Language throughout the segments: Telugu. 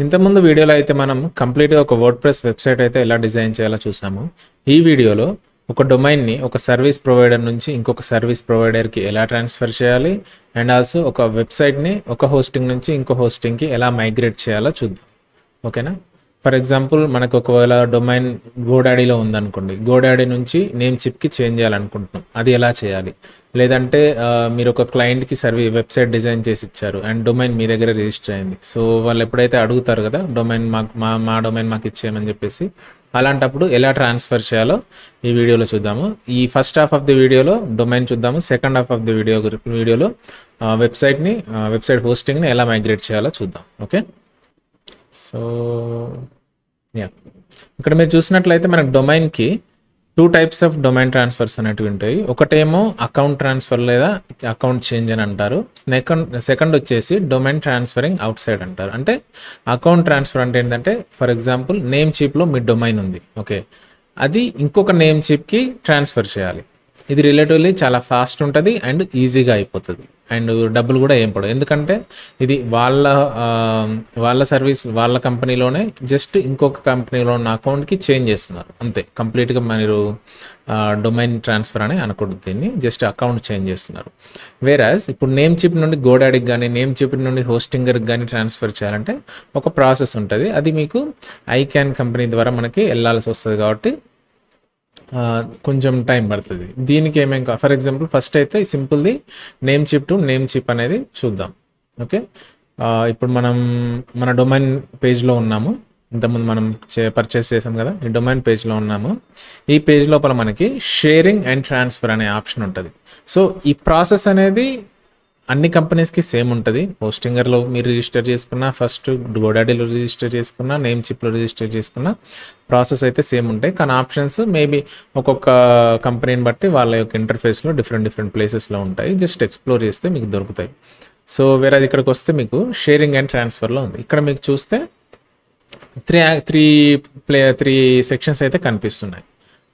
ఇంతకుముందు వీడియోలో అయితే మనం కంప్లీట్గా ఒక వర్డ్ప్రెస్ వెబ్సైట్ అయితే ఎలా డిజైన్ చేయాలో చూసాము. ఈ వీడియోలో ఒక డొమైన్ని ఒక సర్వీస్ ప్రొవైడర్ నుంచి ఇంకొక సర్వీస్ ప్రొవైడర్కి ఎలా ట్రాన్స్ఫర్ చేయాలి అండ్ ఆల్సో ఒక వెబ్సైట్ని ఒక హోస్టింగ్ నుంచి ఇంకో హోస్టింగ్కి ఎలా మైగ్రేట్ చేయాలో చూద్దాం. ఓకేనా? ఫర్ ఎగ్జాంపుల్ మనకు ఒకవేళ డొమైన్ గోడాడీలో ఉందనుకోండి, గోడాడీ నుంచి నేమ్ చిప్కి చేంజ్ చేయాలనుకుంటున్నాం, అది ఎలా చేయాలి? లేదంటే మీరు ఒక క్లయింట్కి వెబ్సైట్ డిజైన్ చేసి ఇచ్చారు అండ్ డొమైన్ మీ దగ్గర రిజిస్టర్ అయింది. సో వాళ్ళు ఎప్పుడైతే అడుగుతారు కదా డొమైన్ మా డొమైన్ మాకు ఇచ్చేయమని చెప్పేసి, అలాంటప్పుడు ఎలా ట్రాన్స్ఫర్ చేయాలో ఈ వీడియోలో చూద్దాము. ఈ ఫస్ట్ హాఫ్ ఆఫ్ ది వీడియోలో డొమైన్ చూద్దాము, సెకండ్ హాఫ్ ఆఫ్ ది వీడియోలో వెబ్సైట్ హోస్టింగ్ని ఎలా మైగ్రేట్ చేయాలో చూద్దాం. ఓకే, సో ఇక్కడ మీరు చూసినట్లయితే మనకు డొమైన్కి 2 టైప్స్ ఆఫ్ డొమైన్ ట్రాన్స్ఫర్స్ అనేటివి ఉంటాయి. ఒకటేమో అకౌంట్ ట్రాన్స్ఫర్ లేదా అకౌంట్ చేంజ్ అని అంటారు. సెకండ్ వచ్చేసి డొమైన్ ట్రాన్స్ఫరింగ్ అవుట్ సైడ్ అంటారు. అంటే అకౌంట్ ట్రాన్స్ఫర్ అంటే ఏంటంటే, ఫర్ ఎగ్జాంపుల్ నేమ్ చిప్లో మీ డొమైన్ ఉంది, ఓకే, అది ఇంకొక నేమ్ చిప్కి ట్రాన్స్ఫర్ చేయాలి. ఇది రిలేటివ్లీ చాలా ఫాస్ట్ ఉంటుంది అండ్ ఈజీగా అయిపోతుంది అండ్ డబ్బులు కూడా ఏం పడవు. ఎందుకంటే ఇది వాళ్ళ సర్వీస్ వాళ్ళ కంపెనీలోనే జస్ట్ ఇంకొక కంపెనీలో ఉన్న అకౌంట్కి చేంజ్ చేస్తున్నారు అంతే. కంప్లీట్గా మీరు డొమైన్ ట్రాన్స్ఫర్ అని అనకూడదు, దీన్ని జస్ట్ అకౌంట్ చేంజ్ చేస్తున్నారు. వేరాజ్ ఇప్పుడు నేమ్ చిప్ నుండి గోడాడీకి కానీ నేమ్ చిప్ నుండి హోస్టింగర్కి కానీ ట్రాన్స్ఫర్ చేయాలంటే ఒక ప్రాసెస్ ఉంటుంది. అది మీకు ఐక్యాన్ కంపెనీ ద్వారా మనకి వెళ్ళాల్సి వస్తుంది కాబట్టి కొంచెం టైం పడుతుంది. దీనికి ఫర్ ఎగ్జాంపుల్ ఫస్ట్ అయితే సింపుల్ది Namecheap to Namecheap అనేది చూద్దాం. ఓకే, ఇప్పుడు మన డొమైన్ పేజ్లో ఉన్నాము. ఇంతకుముందు మనం పర్చేస్ చేసాం కదా, ఈ డొమైన్ పేజ్లో ఉన్నాము. ఈ పేజ్ లోపల మనకి షేరింగ్ అండ్ ట్రాన్స్ఫర్ అనే ఆప్షన్ ఉంటుంది. సో ఈ ప్రాసెస్ అనేది అన్ని కంపెనీస్కి సేమ్ ఉంటుంది. హోస్టింగర్లో మీరు రిజిస్టర్ చేసుకున్న, ఫస్ట్ గోడాడీలో రిజిస్టర్ చేసుకున్న, నేమ్ చిప్లో రిజిస్టర్ చేసుకున్న ప్రాసెస్ అయితే సేమ్ ఉంటాయి. కానీ ఆప్షన్స్ మేబీ ఒక్కొక్క కంపెనీని బట్టి వాళ్ళ యొక్క ఇంటర్ఫేస్లో డిఫరెంట్ ప్లేసెస్లో ఉంటాయి. జస్ట్ ఎక్స్ప్లోర్ చేస్తే మీకు దొరుకుతాయి. సో వేరే ఇక్కడికి వస్తే మీకు షేరింగ్ అండ్ ట్రాన్స్ఫర్లో ఉంది. ఇక్కడ మీకు చూస్తే త్రీ సెక్షన్స్ అయితే కనిపిస్తున్నాయి.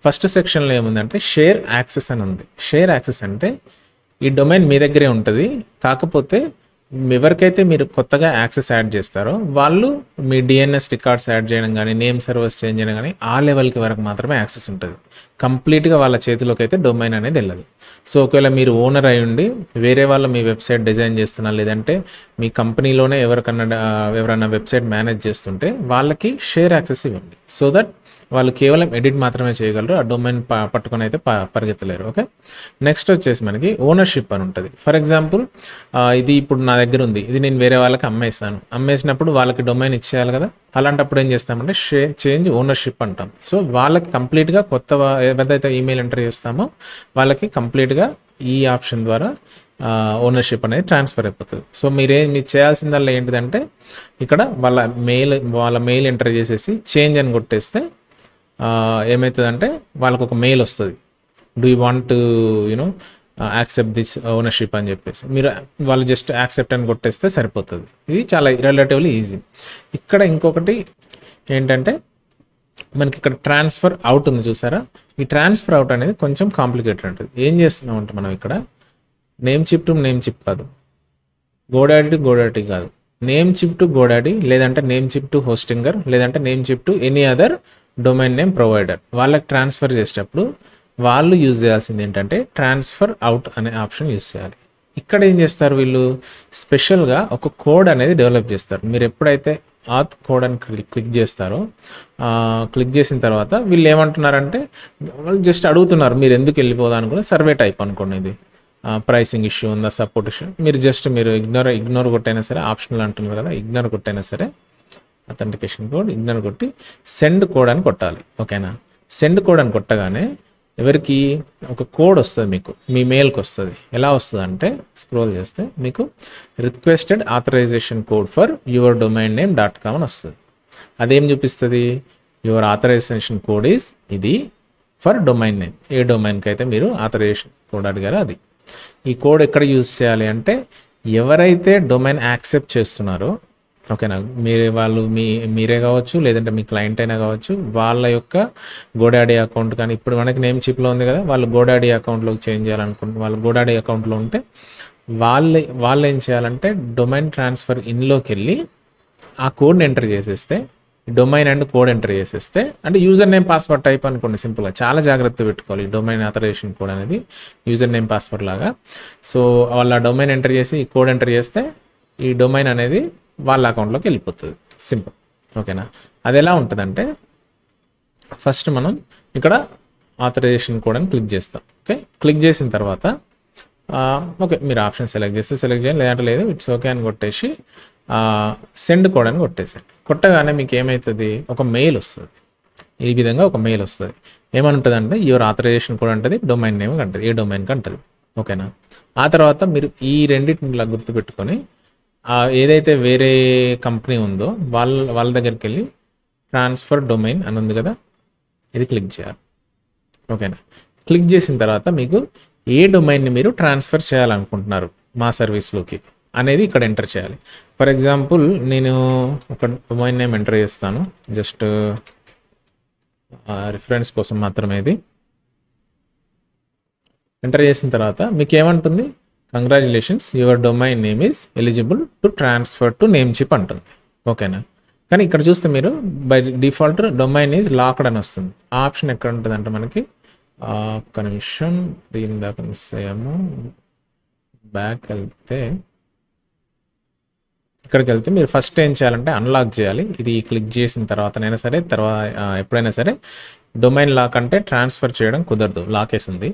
ఫస్ట్ సెక్షన్లో ఏముందంటే షేర్ యాక్సెస్ అని ఉంది. షేర్ యాక్సెస్ అంటే ఈ డొమైన్ మీ దగ్గరే ఉంటుంది, కాకపోతే ఎవరికైతే మీరు కొత్తగా యాక్సెస్ యాడ్ చేస్తారో వాళ్ళు మీ డిఎన్ఎస్ రికార్డ్స్ యాడ్ చేయడం కానీ నేమ్ సర్వర్స్ చేంజ్ చేయడం కానీ ఆ లెవెల్కి వరకు మాత్రమే యాక్సెస్ ఉంటుంది. కంప్లీట్గా వాళ్ళ చేతిలోకి అయితే డొమైన్ అనేది వెళ్ళదు. సో ఒకవేళ మీరు ఓనర్ అయి ఉండి వేరే వాళ్ళు మీ వెబ్సైట్ డిజైన్ చేస్తున్నారు, లేదంటే మీ కంపెనీలోనే ఎవరైనా వెబ్సైట్ మేనేజ్ చేస్తుంటే వాళ్ళకి షేర్ యాక్సెస్ ఇవ్వండి. సో దట్ వాళ్ళు కేవలం ఎడిట్ మాత్రమే చేయగలరు, ఆ డొమైన్ పట్టుకొని అయితే పరిగెత్తలేరు. ఓకే, నెక్స్ట్ వచ్చేసి మనకి ఓనర్షిప్ అని ఉంటుంది. ఫర్ ఎగ్జాంపుల్ ఇది ఇప్పుడు నా దగ్గర ఉంది, ఇది నేను వేరే వాళ్ళకి అమ్మేసినప్పుడు వాళ్ళకి డొమైన్ ఇచ్చేయాలి కదా. అలాంటప్పుడు ఏం చేస్తామంటే చేంజ్ ఓనర్షిప్ అంటాం. సో వాళ్ళకి కంప్లీట్గా కొత్త ఏదైతే ఈమెయిల్ ఎంటర్ చేస్తామో వాళ్ళకి కంప్లీట్గా ఈ ఆప్షన్ ద్వారా ఓనర్షిప్ అనేది ట్రాన్స్ఫర్ అయిపోతుంది. సో మీరు చేయాల్సిందల్లా ఏంటిదంటే ఇక్కడ వాళ్ళ మెయిల్ ఎంటర్ చేసేసి చేంజ్ అని కొట్టేస్తే ఏమవుతుందంటే వాళ్ళకు ఒక మెయిల్ వస్తుంది, do you want accept this ownership అని చెప్పేసి. వాళ్ళు జస్ట్ యాక్సెప్ట్ అని కొట్టేస్తే సరిపోతుంది. ఇది చాలా రిలేటివ్లీ ఈజీ. ఇక్కడ ఇంకొకటి ఏంటంటే మనకి ఇక్కడ ట్రాన్స్ఫర్ అవుట్ ఉంది చూసారా. ఈ ట్రాన్స్ఫర్ అవుట్ అనేది కొంచెం కాంప్లికేటెడ్ ఉంటుంది. ఏం చేస్తున్నాం అంటే మనం ఇక్కడ name chip to name chip కాదు, గోడాడీ టు గోడాడీ కాదు, నేమ్ చిప్ టు గోడాడీ, లేదంటే నేమ్ చిప్ టు హోస్టింగర్, లేదంటే name chip to any other domain name provider వాళ్ళకి ట్రాన్స్ఫర్ చేసేటప్పుడు వాళ్ళు యూజ్ చేయాల్సింది ఏంటంటే ట్రాన్స్ఫర్ అవుట్ అనే ఆప్షన్ యూజ్ చేయాలి. ఇక్కడ ఏం చేస్తారు వీళ్ళు స్పెషల్గా ఒక కోడ్ అనేది డెవలప్ చేస్తారు. మీరు ఎప్పుడైతే ఆత్ కోడ్ అని క్లిక్ చేస్తారో, క్లిక్ చేసిన తర్వాత వీళ్ళు ఏమంటున్నారంటే వాళ్ళు జస్ట్ అడుగుతున్నారు మీరు ఎందుకు వెళ్ళిపోదా అనుకుని, సర్వే టైప్ అనుకోండి, ఇది ప్రైసింగ్ ఇష్యూ ఉందా, సపోర్ట్ ఇష్యూ, మీరు ఇగ్నోర్ కొట్టైనా సరే, ఆప్షనల్ అంటున్నారు కదా, ఇగ్నోర్ కొట్టైనా సరే అథెంటికేషన్ కోడ్ ఇగ్నోర్ కొట్టి సెండ్ కోడ్ అని కొట్టాలి. ఓకేనా? సెండ్ కోడ్ అని కొట్టగానే ఎవరికి ఒక కోడ్ వస్తుంది, మీకు మీ మెయిల్కి వస్తుంది. ఎలా వస్తుంది అంటే స్క్రోల్ చేస్తే మీకు requested authorization code for your domain name .com అని వస్తుంది. అదేం చూపిస్తుంది? యువర్ ఆథరైజేషన్ కోడ్ ఈజ్ ఇది ఫర్ డొమైన్ నేమ్. ఏ డొమైన్కి అయితే మీరు ఆథరైజేషన్ కోడ్ అడిగారో అది. ఈ కోడ్ ఎక్కడ యూజ్ చేయాలి అంటే ఎవరైతే డొమైన్ యాక్సెప్ట్ చేస్తున్నారో, ఓకేనా, మీరే కావచ్చు, లేదంటే మీ క్లయింట్ అయినా కావచ్చు, వాళ్ళ యొక్క గోడాడీ అకౌంట్ కానీ ఇప్పుడు మనకి నేమ్ చిప్లో ఉంది కదా, వాళ్ళు గోడాడీ అకౌంట్లోకి చేంజ్ చేయాలనుకుంటే, వాళ్ళు గోడాడీ అకౌంట్లో ఉంటే వాళ్ళు ఏం చేయాలంటే డొమైన్ ట్రాన్స్ఫర్ ఇన్లోకి వెళ్ళి ఆ కోడ్ని ఎంటర్ చేసేస్తే డొమైన్ అండ్ కోడ్ ఎంటర్ చేసేస్తే అంటే యూజర్ నేమ్ పాస్వర్డ్ టైప్ అనుకోండి సింపుల్గా. చాలా జాగ్రత్త పెట్టుకోవాలి ఈ డొమైన్ ఆథరైజేషన్ కోడ్ అనేది యూజర్ నేమ్ పాస్వర్డ్ లాగా. సో వాళ్ళ డొమైన్ ఎంటర్ చేసి ఈ కోడ్ ఎంటర్ చేస్తే ఈ డొమైన్ అనేది వాళ్ళ అకౌంట్లోకి వెళ్ళిపోతుంది. సింపుల్. ఓకేనా. అది ఎలా ఉంటుందంటే ఫస్ట్ మనం ఇక్కడ ఆథరైజేషన్ కోడ్ అని క్లిక్ చేస్తాం. ఓకే, క్లిక్ చేసిన తర్వాత ఓకే మీరు ఆప్షన్ సెలెక్ట్ చేస్తే సెలెక్ట్ చేయండి, లేదంటే లేదు ఇట్స్ ఓకే అని కొట్టేసి సెండ్ కోడ్ అని కొట్టేసాను. కొట్టగానే మీకు ఏమవుతుంది, ఒక మెయిల్ వస్తుంది. ఈ విధంగా ఒక మెయిల్ వస్తుంది. ఏమంటుంది అంటే యువర్ ఆథరైజేషన్ కోడ్ అంటది, డొమైన్ నేమ్ అంటది, ఏ డొమైన్కి అంటది. ఓకేనా. ఆ తర్వాత మీరు ఈ రెండింటిని ఇలా గుర్తుపెట్టుకొని ఏదైతే వేరే కంపెనీ ఉందో వాళ్ళ దగ్గరికి వెళ్ళి ట్రాన్స్ఫర్ డొమైన్ అని ఉంది కదా, ఇది క్లిక్ చేయాలి. ఓకేనా. క్లిక్ చేసిన తర్వాత మీకు ఏ డొమైన్ని మీరు ట్రాన్స్ఫర్ చేయాలనుకుంటున్నారు మా సర్వీస్లోకి అనేది ఇక్కడ ఎంటర్ చేయాలి. ఫర్ ఎగ్జాంపుల్ నేను ఒక డొమైన్ నేమ్ ఎంటర్ చేస్తాను, జస్ట్ రిఫరెన్స్ కోసం మాత్రమే. ఇది ఎంటర్ చేసిన తర్వాత మీకు ఏమంటుంది, congratulations your domain name is eligible to transfer to Namecheap అంటుంది. ఓకేనా. కానీ ఇక్కడ చూస్తే మీరు by default domain is locked అని వస్తుంది. ఆ ఆప్షన్ ఎక్కడ ఉంటుంది అంటే మనకి ఒక్క నిమిషం దీని దాకా మిస్ అయ్యాము. బ్యాక్ వెళ్తే ఇక్కడికి వెళ్తే మీరు ఫస్ట్ ఏం చేయాలంటే అన్లాక్ చేయాలి. ఇది క్లిక్ చేసిన తర్వాతనైనా సరే ఎప్పుడైనా సరే డొమైన్ లాక్ అంటే ట్రాన్స్ఫర్ చేయడం కుదరదు, లాకేస్ ఉంది.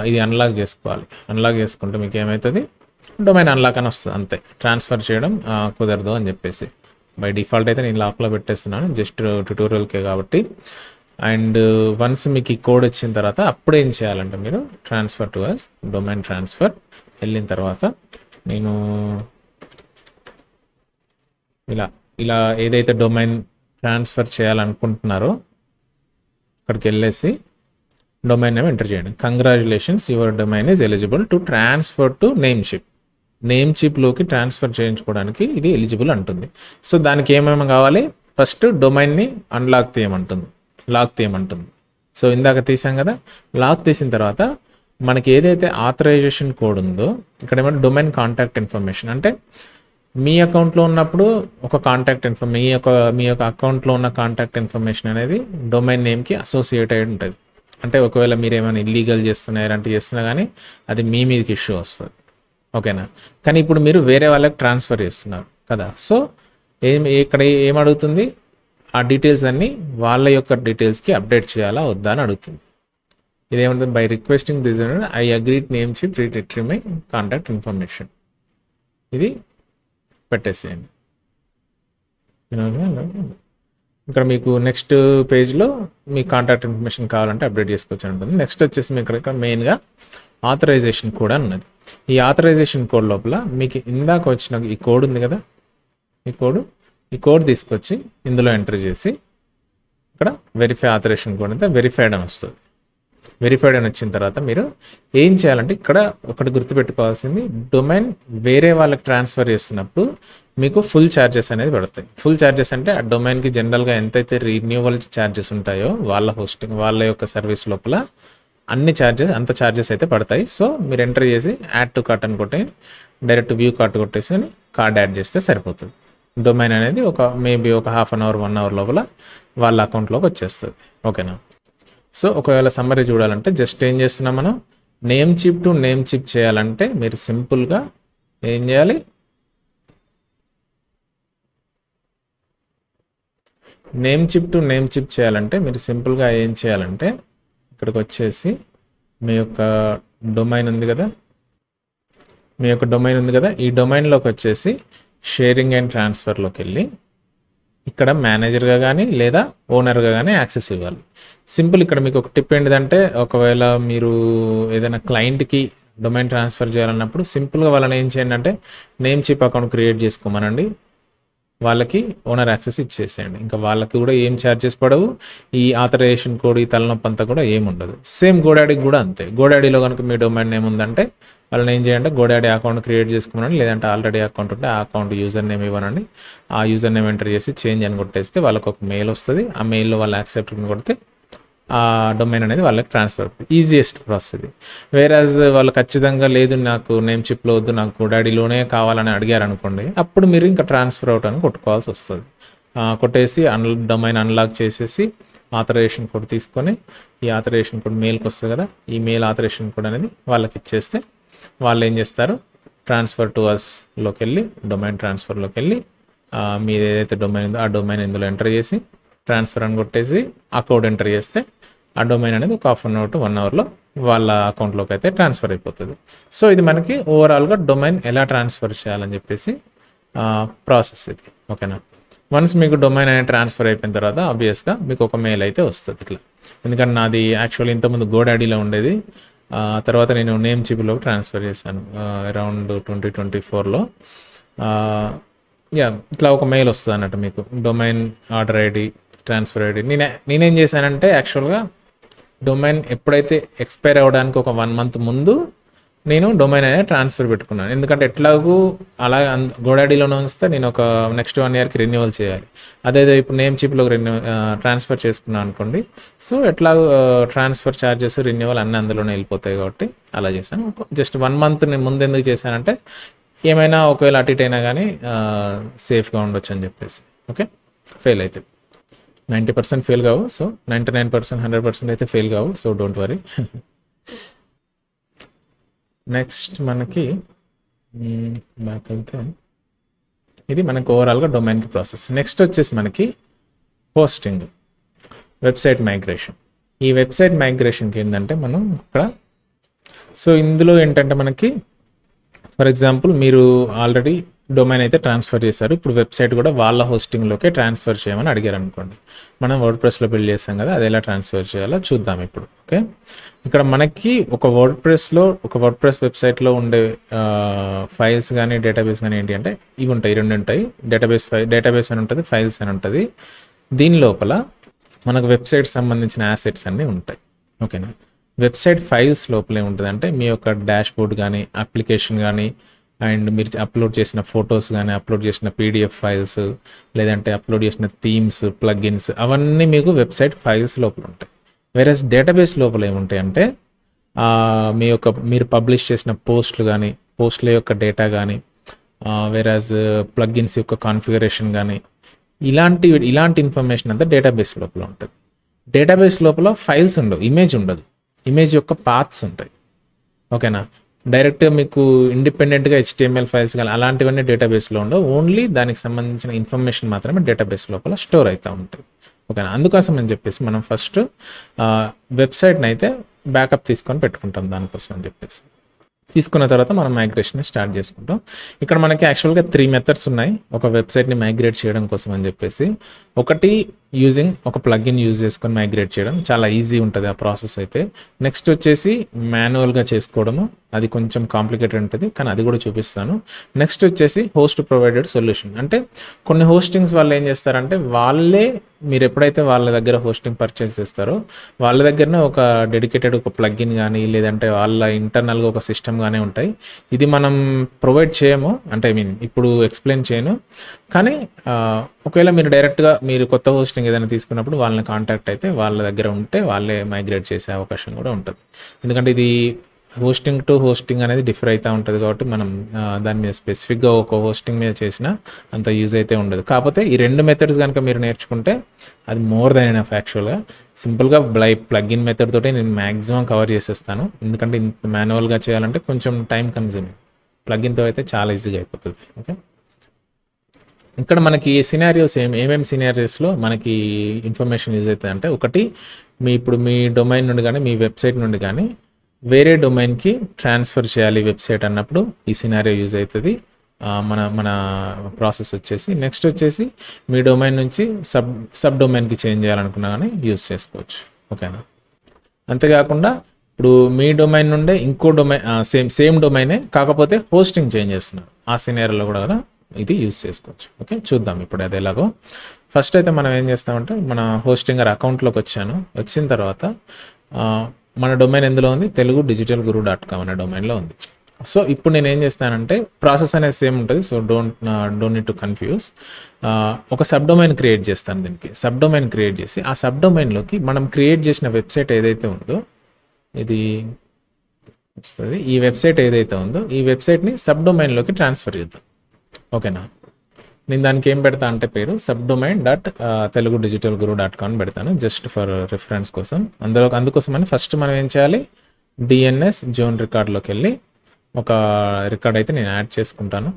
ఇది అన్లాక్ చేసుకోవాలి. అన్లాక్ చేసుకుంటే మీకు ఏమవుతుంది, డొమైన్ అన్లాక్ అని వస్తుంది అంతే, ట్రాన్స్ఫర్ చేయడం కుదరదు అని చెప్పేసి. బై డిఫాల్ట్ అయితే నేను లాక్లో పెట్టేస్తున్నాను జస్ట్ ట్యూటోరియల్కే కాబట్టి. అండ్ వన్స్ మీకు ఈ కోడ్ వచ్చిన తర్వాత అప్పుడు ఏం చేయాలంటే మీరు transfer to us domain transfer వెళ్ళిన తర్వాత నేను ఇలా ఏదైతే డొమైన్ ట్రాన్స్ఫర్ చేయాలనుకుంటున్నారో అక్కడికి వెళ్ళేసి డొమైన్ నేమ్ ఎంటర్ చేయండి. Congratulations your domain is eligible to transfer to నేమ్చిప్లోకి ట్రాన్స్ఫర్ చేయించుకోవడానికి ఇది ఎలిజిబుల్ అంటుంది. సో దానికి ఏమేమి కావాలి, ఫస్ట్ డొమైన్ని లాక్ తీయమంటుంది. సో ఇందాక తీసాం కదా, లాక్ తీసిన తర్వాత మనకి ఏదైతే ఆథరైజేషన్ కోడ్ ఉందో ఇక్కడ ఏమంటే డొమైన్ కాంటాక్ట్ ఇన్ఫర్మేషన్ అంటే మీ అకౌంట్లో ఉన్నప్పుడు ఒక కాంటాక్ట్ మీ యొక్క అకౌంట్లో ఉన్న కాంటాక్ట్ ఇన్ఫర్మేషన్ అనేది డొమైన్ నేమ్కి అసోసియేట్ అయి ఉంటుంది. అంటే ఒకవేళ మీరు ఏమైనా ఇల్లీగల్ చేస్తున్నా కానీ అది మీ మీదకి ఇష్యూ వస్తుంది. ఓకేనా. కానీ ఇప్పుడు మీరు వేరే వాళ్ళకి ట్రాన్స్ఫర్ చేస్తున్నారు కదా, సో ఇక్కడ ఏమడుగుతుంది, ఆ డీటెయిల్స్ అన్నీ వాళ్ళ యొక్క డీటెయిల్స్కి అప్డేట్ చేయాలా వద్దా అని అడుగుతుంది. ఇదేమంటుంది, by requesting this I agreed Namecheap retrieve my contact information. ఇది పెట్టేసేయండి. ఇక్కడ మీకు నెక్స్ట్ పేజ్లో మీ కాంటాక్ట్ ఇన్ఫర్మేషన్ కావాలంటే అప్డేట్ చేసుకోవచ్చు ఉంటుంది. నెక్స్ట్ వచ్చేసి మీకు ఇక్కడ మెయిన్గా ఆథరైజేషన్ కోడ్ అని ఉన్నది. ఈ ఆథరైజేషన్ కోడ్ లోపల మీకు ఇందాక వచ్చిన ఈ కోడ్ ఉంది కదా, ఈ కోడ్ తీసుకొచ్చి ఇందులో ఎంటర్ చేసి ఇక్కడ వెరిఫై ఆథరైజేషన్ కోడ్ అంతా వెరిఫైడ్ అని వస్తుంది. వెరిఫైడ్ అని వచ్చిన తర్వాత మీరు ఏం చేయాలంటే ఇక్కడ ఒకటి గుర్తుపెట్టుకోవాల్సింది, డొమైన్ వేరే వాళ్ళకి ట్రాన్స్ఫర్ చేస్తున్నప్పుడు మీకు ఫుల్ ఛార్జెస్ అనేది పడతాయి. ఫుల్ ఛార్జెస్ అంటే ఆ డొమైన్కి జనరల్గా ఎంతైతే రీన్యూవల్ ఛార్జెస్ ఉంటాయో వాళ్ళ యొక్క సర్వీస్ లోపల అంత ఛార్జెస్ అయితే పడతాయి. సో మీరు ఎంటర్ చేసి యాడ్ టు కార్ట్ అని కొట్టి డైరెక్ట్ వ్యూ కార్ట్ కొట్టేసి కార్డ్ యాడ్ చేస్తే సరిపోతుంది. డొమైన్ అనేది మేబీ ఒక హాఫ్ అన్ అవర్ 1 అవర్ లోపల వాళ్ళ అకౌంట్లోకి వచ్చేస్తుంది. ఓకేనా. సో ఒకవేళ సమ్మరీ చూడాలంటే జస్ట్ ఏం చేస్తున్నాం మనం, నేమ్చిప్ టు నేమ్చిప్ చేయాలంటే మీరు సింపుల్గా ఏం చేయాలి, నేమ్చిప్ టు నేమ్చిప్ చేయాలంటే మీరు సింపుల్గా ఏం చేయాలంటే ఇక్కడికి వచ్చేసి మీ యొక్క డొమైన్ ఉంది కదా, ఈ డొమైన్లోకి వచ్చేసి షేరింగ్ అండ్ ట్రాన్స్ఫర్లోకి వెళ్ళి ఇక్కడ మేనేజర్గా కానీ లేదా ఓనర్గా కానీ యాక్సెస్ ఇవ్వాలి. సింపుల్. ఇక్కడ మీకు ఒక టిప్ ఏంటిదంటే ఒకవేళ మీరు ఏదైనా క్లయింట్కి డొమైన్ ట్రాన్స్ఫర్ చేయాలన్నప్పుడు సింపుల్గా వాళ్ళని ఏం చేయండి అంటే నేమ్చిప్ అకౌంట్ క్రియేట్ చేసుకోమనండి, వాళ్ళకి ఓనర్ యాక్సెస్ ఇచ్చేసేయండి. ఇంకా వాళ్ళకి కూడా ఏం ఛార్జెస్ పడవు, ఈ ఆథరైజేషన్ కోడ్ ఈ తలనొప్పి అంతా కూడా ఏముండదు. సేమ్ గోడాడీకి కూడా అంతే. గోడాడీలో కనుక మీ డొమైన్ నేమ్ ఉందంటే వాళ్ళని ఏం చేయండి, గోడాడీ అకౌంట్ క్రియేట్ చేసుకోమనండి, లేదంటే ఆల్రెడీ అకౌంట్ ఉంటే ఆ అకౌంట్ యూజర్ నేమ్ ఇవ్వనండి. ఆ యూజర్ నేమ్ ఎంటర్ చేసి చేంజ్ అని కొట్టేస్తే వాళ్ళకి ఒక మెయిల్ వస్తుంది. ఆ మెయిల్లో వాళ్ళు యాక్సెప్ట్ కొడితే ఆ డొమైన్ అనేది వాళ్ళకి ట్రాన్స్ఫర్ అవుతుంది. ఈజియెస్ట్ ప్రాసెస్ ఇది. వేరాజ్ వాళ్ళు ఖచ్చితంగా లేదు నాకు నేమ్ చిప్లో వద్దు నాకు గోడాడీలోనే కావాలని అడిగారు అనుకోండి, అప్పుడు మీరు ఇంకా ట్రాన్స్ఫర్ అవుట్ అని కొట్టుకోవాల్సి వస్తుంది. కొట్టేసి డొమైన్ అన్లాక్ చేసేసి ఆథరైజేషన్ కోడ్ తీసుకొని ఈ ఆథరైజేషన్ కోడ్ మెయిల్కి వస్తుంది కదా, ఈ మెయిల్ ఆథరైజేషన్ కోడ్ అనేది వాళ్ళకి ఇచ్చేస్తే వాళ్ళు ఏం చేస్తారు, ట్రాన్స్ఫర్ టు అస్లోకి వెళ్ళి డొమైన్ ట్రాన్స్ఫర్లోకి వెళ్ళి మీరు ఏదైతే డొమైన్ ఉందో ఆ డొమైన్ ఇందులో ఎంటర్ చేసి ట్రాన్స్ఫర్ అని కొట్టేసి ఆ కోడ్ ఎంటర్ చేస్తే ఆ డొమైన్ అనేది ఒక హాఫ్ అన్ అవర్ టు 1 అవర్లో వాళ్ళ అకౌంట్లోకి అయితే ట్రాన్స్ఫర్ అయిపోతుంది. సో ఇది మనకి ఓవరాల్గా డొమైన్ ఎలా ట్రాన్స్ఫర్ చేయాలని చెప్పేసి ప్రాసెస్ ఇది. ఓకేనా. వన్స్ మీకు డొమైన్ అనేది ట్రాన్స్ఫర్ అయిపోయిన తర్వాత ఆబ్వియస్గా మీకు ఒక మెయిల్ అయితే వస్తుంది ఇట్లా. ఎందుకంటే నాది యాక్చువల్లీ ఇంతకుముందు గోడాడీలో ఉండేది, తర్వాత నేను నేమ్ చిప్లో ట్రాన్స్ఫర్ చేశాను అరౌండ్ 2024లో. ఇట్లా ఒక మెయిల్ వస్తుంది అన్నట్టు మీకు, domain order ID transfer ID. నేనేం చేశానంటే యాక్చువల్గా డొమైన్ ఎప్పుడైతే ఎక్స్పైర్ అవ్వడానికి ఒక 1 మంత్ ముందు నేను డొమైన్ అనేది ట్రాన్స్ఫర్ పెట్టుకున్నాను. ఎందుకంటే ఎట్లాగూ అలా గోడాడీలోనే ఉంచితే నేను ఒక నెక్స్ట్ 1 ఇయర్కి రెన్యువల్ చేయాలి. అదే ఇప్పుడు నేమ్ చిప్లో ట్రాన్స్ఫర్ చేసుకున్నాను అనుకోండి, సో ఎట్లాగూ ట్రాన్స్ఫర్ ఛార్జెస్ రెన్యువల్ అన్నీ అందులోనే వెళ్ళిపోతాయి కాబట్టి అలా చేశాను. జస్ట్ 1 మంత్ నేను ముందు ఎందుకు చేశానంటే ఏమైనా ఒకవేళ అటు ఇటు అయినా కానీ సేఫ్గా ఉండొచ్చు అని చెప్పేసి. ఓకే. ఫెయిల్ అయితే 90% ఫెయిల్ కావు, సో 99% 100% అయితే ఫెయిల్ కావు, సో డోంట్ వరీ. నెక్స్ట్ మనకి బ్యాక్ వెళ్తే ఇది మనకు ఓవరాల్గా డొమైన్కి ప్రాసెస్. నెక్స్ట్ వచ్చేసి మనకి హోస్టింగ్, వెబ్సైట్ మైగ్రేషన్. ఈ వెబ్సైట్ మైగ్రేషన్కి ఏంటంటే మనం ఇక్కడ సో ఇందులో ఏంటంటే మనకి ఫర్ ఎగ్జాంపుల్ మీరు ఆల్రెడీ డొమైన్ అయితే ట్రాన్స్ఫర్ చేశారు, ఇప్పుడు వెబ్సైట్ కూడా వాళ్ళ హోస్టింగ్లోకే ట్రాన్స్ఫర్ చేయమని అడిగారు అనుకోండి. మనం వర్డ్ప్రెస్లో బిల్డ్ చేస్తాం కదా, అది ఎలా ట్రాన్స్ఫర్ చేయాలో చూద్దాం ఇప్పుడు. ఓకే. ఇక్కడ మనకి ఒక వర్డ్ప్రెస్ వెబ్సైట్లో ఉండే ఫైల్స్ కానీ డేటాబేస్ కానీ ఏంటి అంటే ఇవి ఉంటాయి, 2 ఉంటాయి. డేటాబేస్ అని ఉంటుంది, ఫైల్స్ అని ఉంటుంది. దీని లోపల మనకు వెబ్సైట్ సంబంధించిన యాసెట్స్ అన్నీ ఉంటాయి. ఓకేనా. వెబ్సైట్ ఫైల్స్ లోపల ఏముంటుంది అంటే మీ యొక్క డాష్ బోర్డ్ కానీ అప్లికేషన్ కానీ అండ్ మీరు అప్లోడ్ చేసిన ఫొటోస్ కానీ అప్లోడ్ చేసిన పీడిఎఫ్ ఫైల్స్ లేదంటే అప్లోడ్ చేసిన థీమ్స్ ప్లగ్ఇన్స్ అవన్నీ మీకు వెబ్సైట్ ఫైల్స్ లోపల ఉంటాయి. వేరే డేటాబేస్ లోపల ఏముంటాయి అంటే మీరు పబ్లిష్ చేసిన పోస్టుల యొక్క డేటా కానీ వేరాజ్ ప్లగ్ఇన్స్ యొక్క కాన్ఫిగరేషన్ కానీ ఇలాంటి ఇన్ఫర్మేషన్ అంతా డేటాబేస్ లోపల ఉంటుంది. డేటాబేస్ లోపల ఫైల్స్ ఉండవు, ఇమేజ్ ఉండదు, ఇమేజ్ యొక్క పాత్స్ ఉంటాయి. ఓకేనా. డైరెక్ట్గా మీకు ఇండిపెండెంట్గా HTML ఫైల్స్ కానీ అలాంటివన్నీ డేటాబేస్లో ఉండవు, ఓన్లీ దానికి సంబంధించిన ఇన్ఫర్మేషన్ మాత్రమే డేటాబేస్ లోపల స్టోర్ అవుతూ ఉంటుంది. ఓకేనా. అందుకోసం అని చెప్పేసి మనం ఫస్ట్ వెబ్సైట్ని అయితే బ్యాకప్ తీసుకొని పెట్టుకుంటాం దానికోసం అని చెప్పేసి. తీసుకున్న తర్వాత మనం మైగ్రేషన్ స్టార్ట్ చేసుకుంటాం. ఇక్కడ మనకి యాక్చువల్గా 3 మెథడ్స్ ఉన్నాయి ఒక వెబ్సైట్ని మైగ్రేట్ చేయడం కోసం అని చెప్పేసి. ఒకటి యూజింగ్ ఒక ప్లగ్ఇన్ యూజ్ చేసుకొని మైగ్రేట్ చేయడం, చాలా ఈజీ ఉంటుంది ఆ ప్రాసెస్ అయితే. నెక్స్ట్ వచ్చేసి మాన్యువల్గా చేసుకోవడము, అది కొంచెం కాంప్లికేటెడ్ ఉంటుంది కానీ అది కూడా చూపిస్తాను. నెక్స్ట్ వచ్చేసి హోస్ట్ ప్రొవైడెడ్ సొల్యూషన్, అంటే కొన్ని హోస్టింగ్స్ వాళ్ళు ఏం చేస్తారంటే వాళ్ళే మీరు ఎప్పుడైతే వాళ్ళ దగ్గర హోస్టింగ్ పర్చేస్ చేస్తారో వాళ్ళ దగ్గరనే ఒక డెడికేటెడ్ ఒక ప్లగ్ఇన్ కానీ లేదంటే వాళ్ళ ఇంటర్నల్గా ఒక సిస్టమ్ కానీ ఉంటాయి. ఇది మనం ప్రొవైడ్ చేయము, అంటే ఇప్పుడు ఎక్స్ప్లెయిన్ చేయను. కానీ ఒకవేళ మీరు డైరెక్ట్గా మీరు కొత్త హోస్టింగ్ ఏదైనా తీసుకున్నప్పుడు వాళ్ళని కాంటాక్ట్ అయితే వాళ్ళ దగ్గర ఉంటే వాళ్ళే మైగ్రేట్ చేసే అవకాశం కూడా ఉంటుంది. ఎందుకంటే ఇది హోస్టింగ్ టు హోస్టింగ్ అనేది డిఫర్ అవుతూ ఉంటుంది కాబట్టి మనం దాని మీద స్పెసిఫిక్గా ఒక హోస్టింగ్ మీద చేసినా అంత యూజ్ అయితే ఉండదు. కాకపోతే ఈ 2 మెథడ్స్ కనుక మీరు నేర్చుకుంటే అది మోర్ దెన్ ఎనఫ్. యాక్చువల్గా సింపుల్గా ప్లగ్ఇన్ మెథడ్ తోటి నేను మ్యాక్సిమం కవర్ చేసేస్తాను, ఎందుకంటే మాన్యువల్గా చేయాలంటే కొంచెం టైం కన్జ్యూమింగ్. ప్లగ్ఇన్తో అయితే చాలా ఈజీగా అయిపోతుంది. ఓకే. ఇక్కడ మనకి సినారియోస్ ఏమేమి సినారియోస్లో మనకి ఇన్ఫర్మేషన్ యూజ్ అవుతుంది అంటే, ఒకటి ఇప్పుడు మీ డొమైన్ నుండి కానీ మీ వెబ్సైట్ నుండి కానీ వేరే డొమైన్కి ట్రాన్స్ఫర్ చేయాలి వెబ్సైట్ అన్నప్పుడు ఈ సినారియో యూజ్ అవుతుంది. మన ప్రాసెస్ వచ్చేసి నెక్స్ట్ వచ్చేసి మీ డొమైన్ నుంచి సబ్ డొమైన్కి చేంజ్ చేయాలనుకున్నా కానీ యూజ్ చేసుకోవచ్చు. ఓకేనా. అంతేకాకుండా ఇప్పుడు మీ డొమైన్ నుండే ఇంకో డొమైన్ సేమ్ డొమైనే కాకపోతే హోస్టింగ్ చేంజ్ చేస్తున్నారు, ఆ సినారియోలో కూడా ఇది యూజ్ చేసుకోవచ్చు. ఓకే. చూద్దాం ఇప్పుడు అది ఎలాగో. ఫస్ట్ అయితే మనం ఏం చేస్తామంటే మన హోస్టింగర్ అకౌంట్లోకి వచ్చిన తర్వాత మన డొమైన్ ఎందులో ఉంది, telugudigitalguru.com అనే డొమైన్లో ఉంది. సో ఇప్పుడు నేను ఏం చేస్తానంటే ప్రాసెస్ అనేది సేమ్ ఉంటుంది. So don't need to confuse. ఒక సబ్ డొమైన్ క్రియేట్ చేస్తాను. దీనికి సబ్ డొమైన్ క్రియేట్ చేసి ఆ సబ్ డొమైన్లోకి మనం క్రియేట్ చేసిన వెబ్సైట్ ఏదైతే ఉందో ఇది వస్తుంది. ఈ వెబ్సైట్ ఏదైతే ఉందో ఈ వెబ్సైట్ని సబ్ డొమైన్లోకి ట్రాన్స్ఫర్ చేద్దాం. ఓకేనా. నేను దానికి ఏం పెడతా అంటే పేరు subdomain.telugudigitalguru.com పెడతాను జస్ట్ ఫర్ రిఫరెన్స్ కోసం. అందుకోసమని ఫస్ట్ మనం ఏం చేయాలి, డిఎన్ఎస్ జోన్ రికార్డ్లోకి వెళ్ళి ఒక రికార్డ్ అయితే నేను యాడ్ చేసుకుంటాను.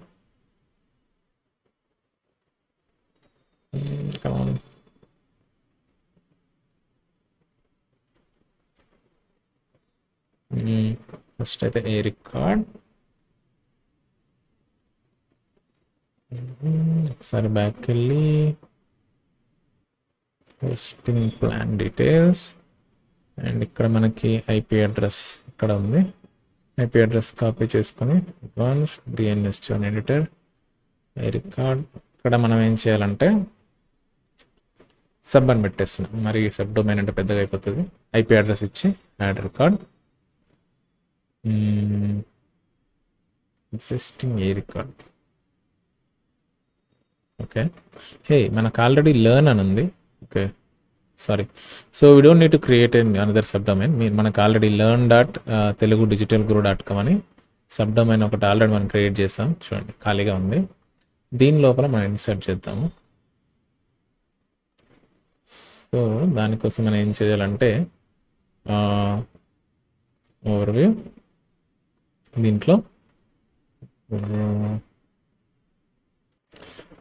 ఫస్ట్ అయితే ఏ రికార్డ్ ఒకసారి బ్యాక్ వెళ్ళి హోస్టింగ్ ప్లాన్ డీటెయిల్స్ అండ్ ఇక్కడ మనకి ఐపీ అడ్రస్ ఇక్కడ ఉంది. ఐపీ అడ్రస్ కాపీ చేసుకొని అడ్వాన్స్ డిఎన్ఎస్ జోన్ ఎడిటర్ ఏ రికార్డ్ ఇక్కడ మనం ఏం చేయాలంటే సబ్ అని పెట్టేస్తున్నాం. మరి సబ్ డొమైన్ అంటే పెద్దగా అయిపోతుంది. ఐపీ అడ్రస్ ఇచ్చి యాడ్ రికార్డ్ ఎగ్జిస్టింగ్ ఏ రికార్డ్. ఓకే, హే మనకు ఆల్రెడీ లెర్న్ అని ఉంది. Okay sorry, so we don't need to create another sub domain. మనకు ఆల్రెడీ learn.telugudigitalguru.com అని సబ్ డొమైన్ ఒకటి ఆల్రెడీ మనం క్రియేట్ చేసాం. చూడండి ఖాళీగా ఉంది. దీని లోపల మనం ఇన్సర్ట్ చేద్దాము. సో దానికోసం మనం ఏం చేయాలంటే ఓవర్వ్యూ, దీంట్లో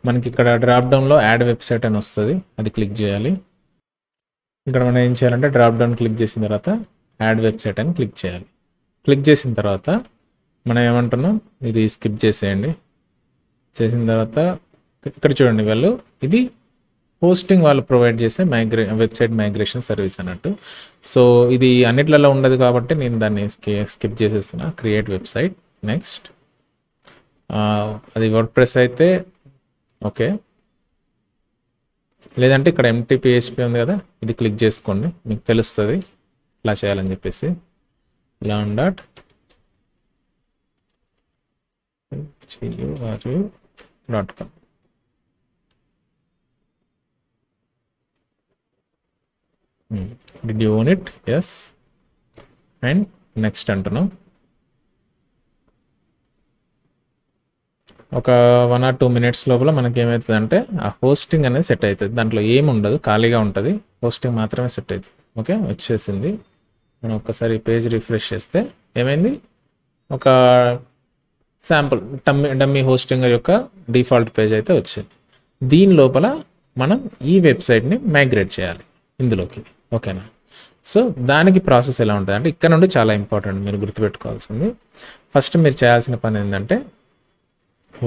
మనకి ఇక్కడ డ్రాప్ డౌన్లో యాడ్ వెబ్సైట్ అని వస్తుంది, అది క్లిక్ చేయాలి. ఇక్కడ మనం ఏం చేయాలంటే డ్రాప్ డౌన్ క్లిక్ చేసిన తర్వాత యాడ్ వెబ్సైట్ అని క్లిక్ చేయాలి. క్లిక్ చేసిన తర్వాత మనం ఏమంటున్నాం, ఇది స్కిప్ చేసేయండి. చేసిన తర్వాత ఇక్కడ చూడండి, వాళ్ళు ఇది హోస్టింగ్ వాళ్ళు ప్రొవైడ్ చేసే వెబ్సైట్ మైగ్రేషన్ సర్వీస్ అన్నట్టు. సో ఇది అన్నిట్లలో ఉండదు కాబట్టి నేను దాన్ని స్కిప్ చేసేస్తున్నా. క్రియేట్ వెబ్సైట్ నెక్స్ట్, అది వర్డ్ప్రెస్ అయితే ఓకే, లేదంటే ఇక్కడ ఎంటీపీహెచ్పీ ఉంది కదా, ఇది క్లిక్ చేసుకోండి, మీకు తెలుస్తుంది ఇలా చేయాలని చెప్పేసి. learn.telugudigitalguru.com. Did you own it? Yes. And next అంటున్నాం. ఒక 1 or 2 minutes లోపల మనకి ఏమవుతుంది అంటే ఆ హోస్టింగ్ అనేది సెట్ అవుతుంది. దాంట్లో ఏమి ఉండదు, ఖాళీగా ఉంటుంది, హోస్టింగ్ మాత్రమే సెట్ అవుతుంది. ఓకే, వచ్చేసింది. మనం ఒక్కసారి పేజ్ రిఫ్రెష్ చేస్తే ఏమైంది, ఒక శాంపుల్ డమ్మీ హోస్టింగ్ యొక్క డిఫాల్ట్ పేజ్ అయితే వచ్చింది. దీని లోపల మనం ఈ వెబ్సైట్ని మైగ్రేట్ చేయాలి ఇందులోకి. ఓకేనా. సో దానికి ప్రాసెస్ ఎలా ఉంటుంది అంటే ఇక్కడ నుండి చాలా ఇంపార్టెంట్, మీరు గుర్తుపెట్టుకోవాల్సింది. ఫస్ట్ మీరు చేయాల్సిన పని ఏంటంటే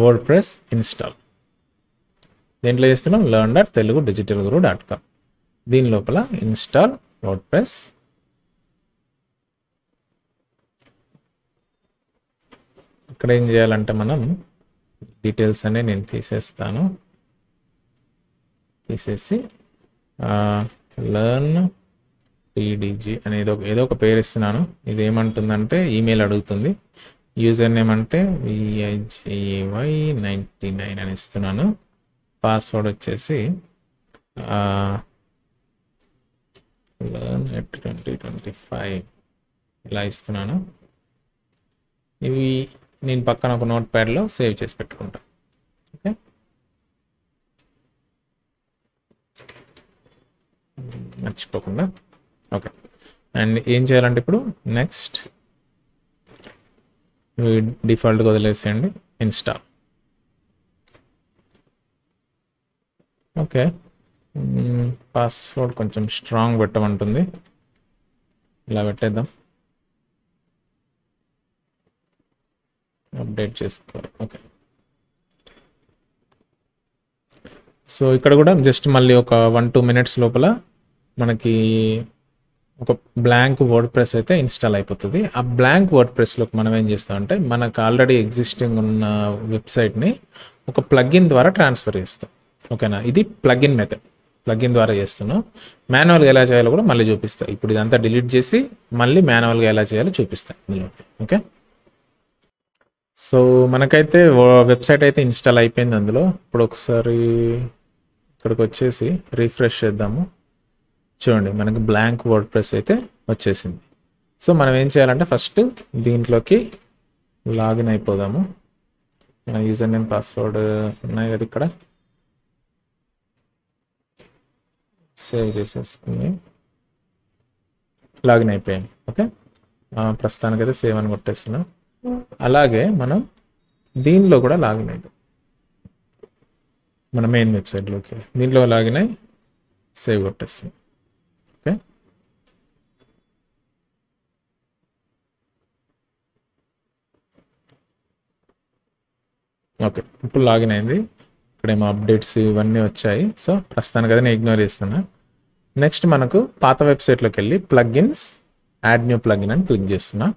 వర్డ్ప్రెస్ ఇన్స్టాల్. దేంట్లో చేస్తున్నాం, learn.telugudigitalguru.com. దీని లోపల ఇన్స్టాల్ వర్డ్ప్రెస్. ఇక్కడ ఏం చేయాలంటే మనం డీటెయిల్స్ అనే నేను తీసేస్తాను. తీసేసి learn pdg అనేది ఏదో ఒక పేరు ఇస్తున్నాను. ఇది ఏమంటుందంటే ఈమెయిల్ అడుగుతుంది. యూజర్ నేమ్ అంటే VIGY99 అని ఇస్తున్నాను. పాస్వర్డ్ వచ్చేసి learn@2025 ఇలా ఇస్తున్నాను. ఇవి నేను పక్కన ఒక నోట్ ప్యాడ్లో సేవ్ చేసి పెట్టుకుంటాను. ఓకే, మర్చిపోకుండా. ఓకే, అండ్ ఏం చేయాలంటే ఇప్పుడు నెక్స్ట్ డిఫాల్ట్గా వదిలేసేయండి, ఇన్స్టాల్. ఓకే, పాస్వర్డ్ కొంచెం స్ట్రాంగ్ పెట్టమంటుంది, ఇలా పెట్టేద్దాం, అప్డేట్ చేసుకోవాలి. ఓకే, సో ఇక్కడ కూడా జస్ట్ మళ్ళీ ఒక 1-2 minutes లోపల మనకి ఒక బ్లాంక్ వర్డ్ ప్రెస్ అయితే ఇన్స్టాల్ అయిపోతుంది. ఆ బ్లాంక్ వర్డ్ ప్రెస్లోకి మనం ఏం చేస్తామంటే మనకు ఆల్రెడీ ఎగ్జిస్టింగ్ ఉన్న వెబ్సైట్ని ఒక ప్లగిన్ ద్వారా ట్రాన్స్ఫర్ చేస్తాం. ఓకేనా, ఇది ప్లగిన్ మెథడ్, ప్లగిన్ ద్వారా చేస్తున్నాం. మాన్యువల్గా ఎలా చేయాలో కూడా మళ్ళీ చూపిస్తాను. ఇప్పుడు ఇదంతా డిలీట్ చేసి మళ్ళీ మాన్యువల్గా ఎలా చేయాలో చూపిస్తాను ఇందులో. ఓకే. సో మనకైతే వెబ్సైట్ అయితే ఇన్స్టాల్ అయిపోయింది అందులో. ఇప్పుడు ఒకసారి ఇక్కడికి వచ్చేసి రిఫ్రెష్ చేద్దాము. చూడండి మనకి బ్లాంక్ వర్డ్ ప్రెస్ అయితే వచ్చేసింది. సో మనం ఏం చేయాలంటే ఫస్ట్ దీంట్లోకి లాగిన్ అయిపోదాము. మన యూజర్ నేమ్ పాస్వర్డ్ ఉన్నాయి కదా, ఇక్కడ సేవ్ చేసేసుకుని లాగిన్ అయిపోయాం. ఓకే, ప్రస్తుతానికైతే సేవ్ అని కొట్టేస్తున్నాం. అలాగే మనం దీనిలో కూడా లాగిన్ అయిపోయాం, మన మెయిన్ వెబ్సైట్లోకి దీంట్లో లాగిన్ అయ్యి సేవ్ కొట్టేస్తున్నాం. ఓకే, ఓకే ఇప్పుడు లాగిన్ అయింది. ఇక్కడేమో అప్డేట్స్ ఇవన్నీ వచ్చాయి. సో ప్రస్తుతానికి అయితే నేను ఇగ్నోర్ చేస్తున్నా. నెక్స్ట్ మనకు పాత వెబ్సైట్లోకి వెళ్ళి ప్లగిన్స్ యాడ్ న్యూ ప్లగిన్ అని క్లిక్ చేస్తున్నా.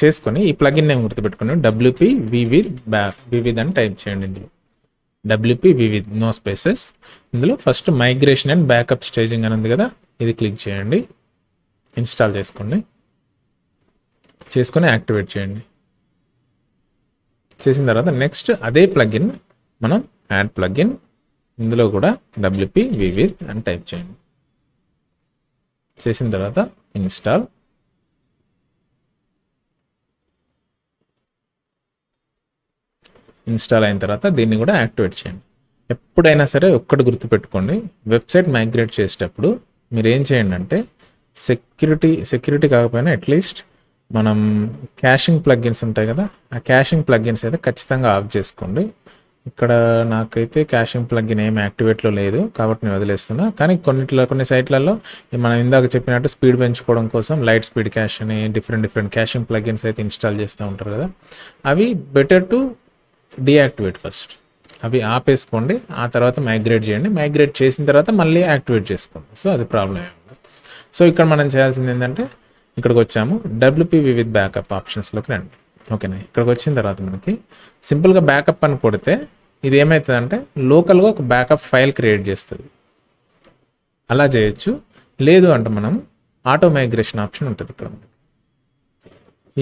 చేసుకొని ఈ ప్లగిన్ నేమ్ గుర్తుపెట్టుకుని WP వివిధ్ అని టైప్ చేయండి. ఇందులో WP వివిధ్ నో స్పేసెస్. ఇందులో first migration and backup staging అని ఉంది కదా, ఇది క్లిక్ చేయండి. ఇన్స్టాల్ చేసుకోండి, చేసుకొని యాక్టివేట్ చేయండి. చేసిన తర్వాత నెక్స్ట్ అదే ప్లగిన్ మనం యాడ్ ప్లగిన్, ఇందులో కూడా WP వివిధ్ అని టైప్ చేయండి. చేసిన తర్వాత ఇన్స్టాల్. ఇన్స్టాల్ అయిన తర్వాత దీన్ని కూడా యాక్టివేట్ చేయండి. ఎప్పుడైనా సరే ఒక్కటి గుర్తుపెట్టుకోండి, వెబ్సైట్ మైగ్రేట్ చేసేటప్పుడు మీరు ఏం చేయండి అంటే సెక్యూరిటీ కాకపోయినా అట్లీస్ట్ మనం క్యాషింగ్ ప్లగిన్స్ ఉంటాయి కదా, ఆ క్యాషింగ్ ప్లగిన్స్ అయితే ఖచ్చితంగా ఆఫ్ చేసుకోండి. ఇక్కడ నాకైతే క్యాషింగ్ ప్లగిన్ ఏం యాక్టివేట్లో లేదు కాబట్టి నేను వదిలేస్తున్నా. కానీ కొన్ని సైట్లలో మనం ఇందాక చెప్పినట్టు స్పీడ్ పెంచుకోవడం కోసం లైట్ స్పీడ్ క్యాష్ అని డిఫరెంట్ క్యాషింగ్ ప్లగిన్స్ అయితే ఇన్స్టాల్ చేస్తూ ఉంటారు కదా, అవి బెటర్ టు డీయాక్టివేట్ ఫస్ట్. అవి ఆపేసుకోండి, ఆ తర్వాత మైగ్రేట్ చేయండి. మైగ్రేట్ చేసిన తర్వాత మళ్ళీ యాక్టివేట్ చేసుకోండి. సో అది ప్రాబ్లం ఏమి. సో ఇక్కడ మనం చేయాల్సింది ఏంటంటే ఇక్కడికి వచ్చాము, WP వివిధ్ బ్యాకప్ ఆప్షన్స్లోకి రండి. ఓకేనా, ఇక్కడికి వచ్చిన తర్వాత మనకి సింపుల్గా బ్యాకప్ అని కొడితే ఇది ఏమవుతుందంటే లోకల్గా ఒక బ్యాకప్ ఫైల్ క్రియేట్ చేస్తుంది. అలా చేయొచ్చు. లేదు అంటే మనం ఆటో మైగ్రేషన్ ఆప్షన్ ఉంటుంది ఇక్కడ.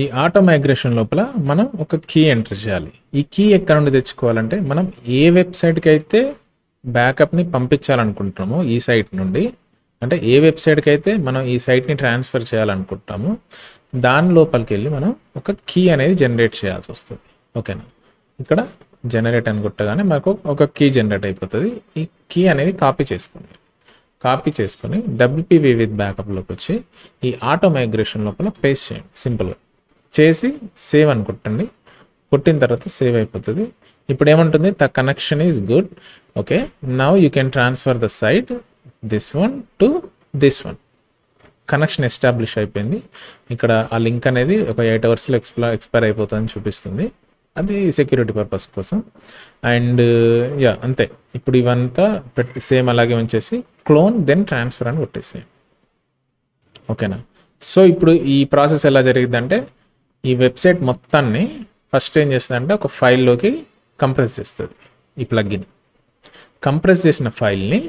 ఈ ఆటో మైగ్రేషన్ లోపల మనం ఒక కీ ఎంటర్ చేయాలి. ఈ కీ ఎక్కడ నుండి తెచ్చుకోవాలంటే మనం ఏ వెబ్సైట్కి అయితే బ్యాకప్ని పంపించాలనుకుంటున్నామో ఈ సైట్ నుండి, అంటే ఏ వెబ్సైట్కి అయితే మనం ఈ సైట్ని ట్రాన్స్ఫర్ చేయాలనుకుంటామో దాని లోపలికి వెళ్ళి మనం ఒక కీ అనేది జనరేట్ చేయాల్సి వస్తుంది. ఓకేనా, ఇక్కడ జనరేట్ అని కొట్టగానే మనకు ఒక కీ జనరేట్ అయిపోతుంది. ఈ కీ అనేది కాపీ చేసుకొని WP వివిధ్ బ్యాకప్లోకి వచ్చి ఈ ఆటో మైగ్రేషన్ లోపల పేస్ట్ చేయండి. సింపుల్గా చేసి సేవ్ అని కొట్టండి. కొట్టిన తర్వాత సేవ్ అయిపోతుంది. ఇప్పుడు ఏమంటుంది, the connection is good. Okay, now you can transfer the site this one to this one. Connection establish అయిపోయింది. ఇక్కడ ఆ లింక్ అనేది ఒక 8 అవర్స్లో ఎక్స్పైర్ అయిపోతుందని చూపిస్తుంది. అది సెక్యూరిటీ పర్పస్ కోసం. అండ్ యా అంతే. ఇప్పుడు ఇవంతా పెట్టి సేమ్ అలాగే ఉంచేసి క్లోన్ దెన్ ట్రాన్స్ఫర్ అని కొట్టేసేయండి. ఓకేనా, సో ఇప్పుడు ఈ ప్రాసెస్ ఎలా జరిగిద్దంటే ఈ వెబ్సైట్ మొత్తాన్ని ఫస్ట్ ఏం చేస్తుందంటే ఒక ఫైల్లోకి కంప్రెస్ చేస్తుంది. ఈ ప్లగిన్ కంప్రెస్ చేసిన ఫైల్ని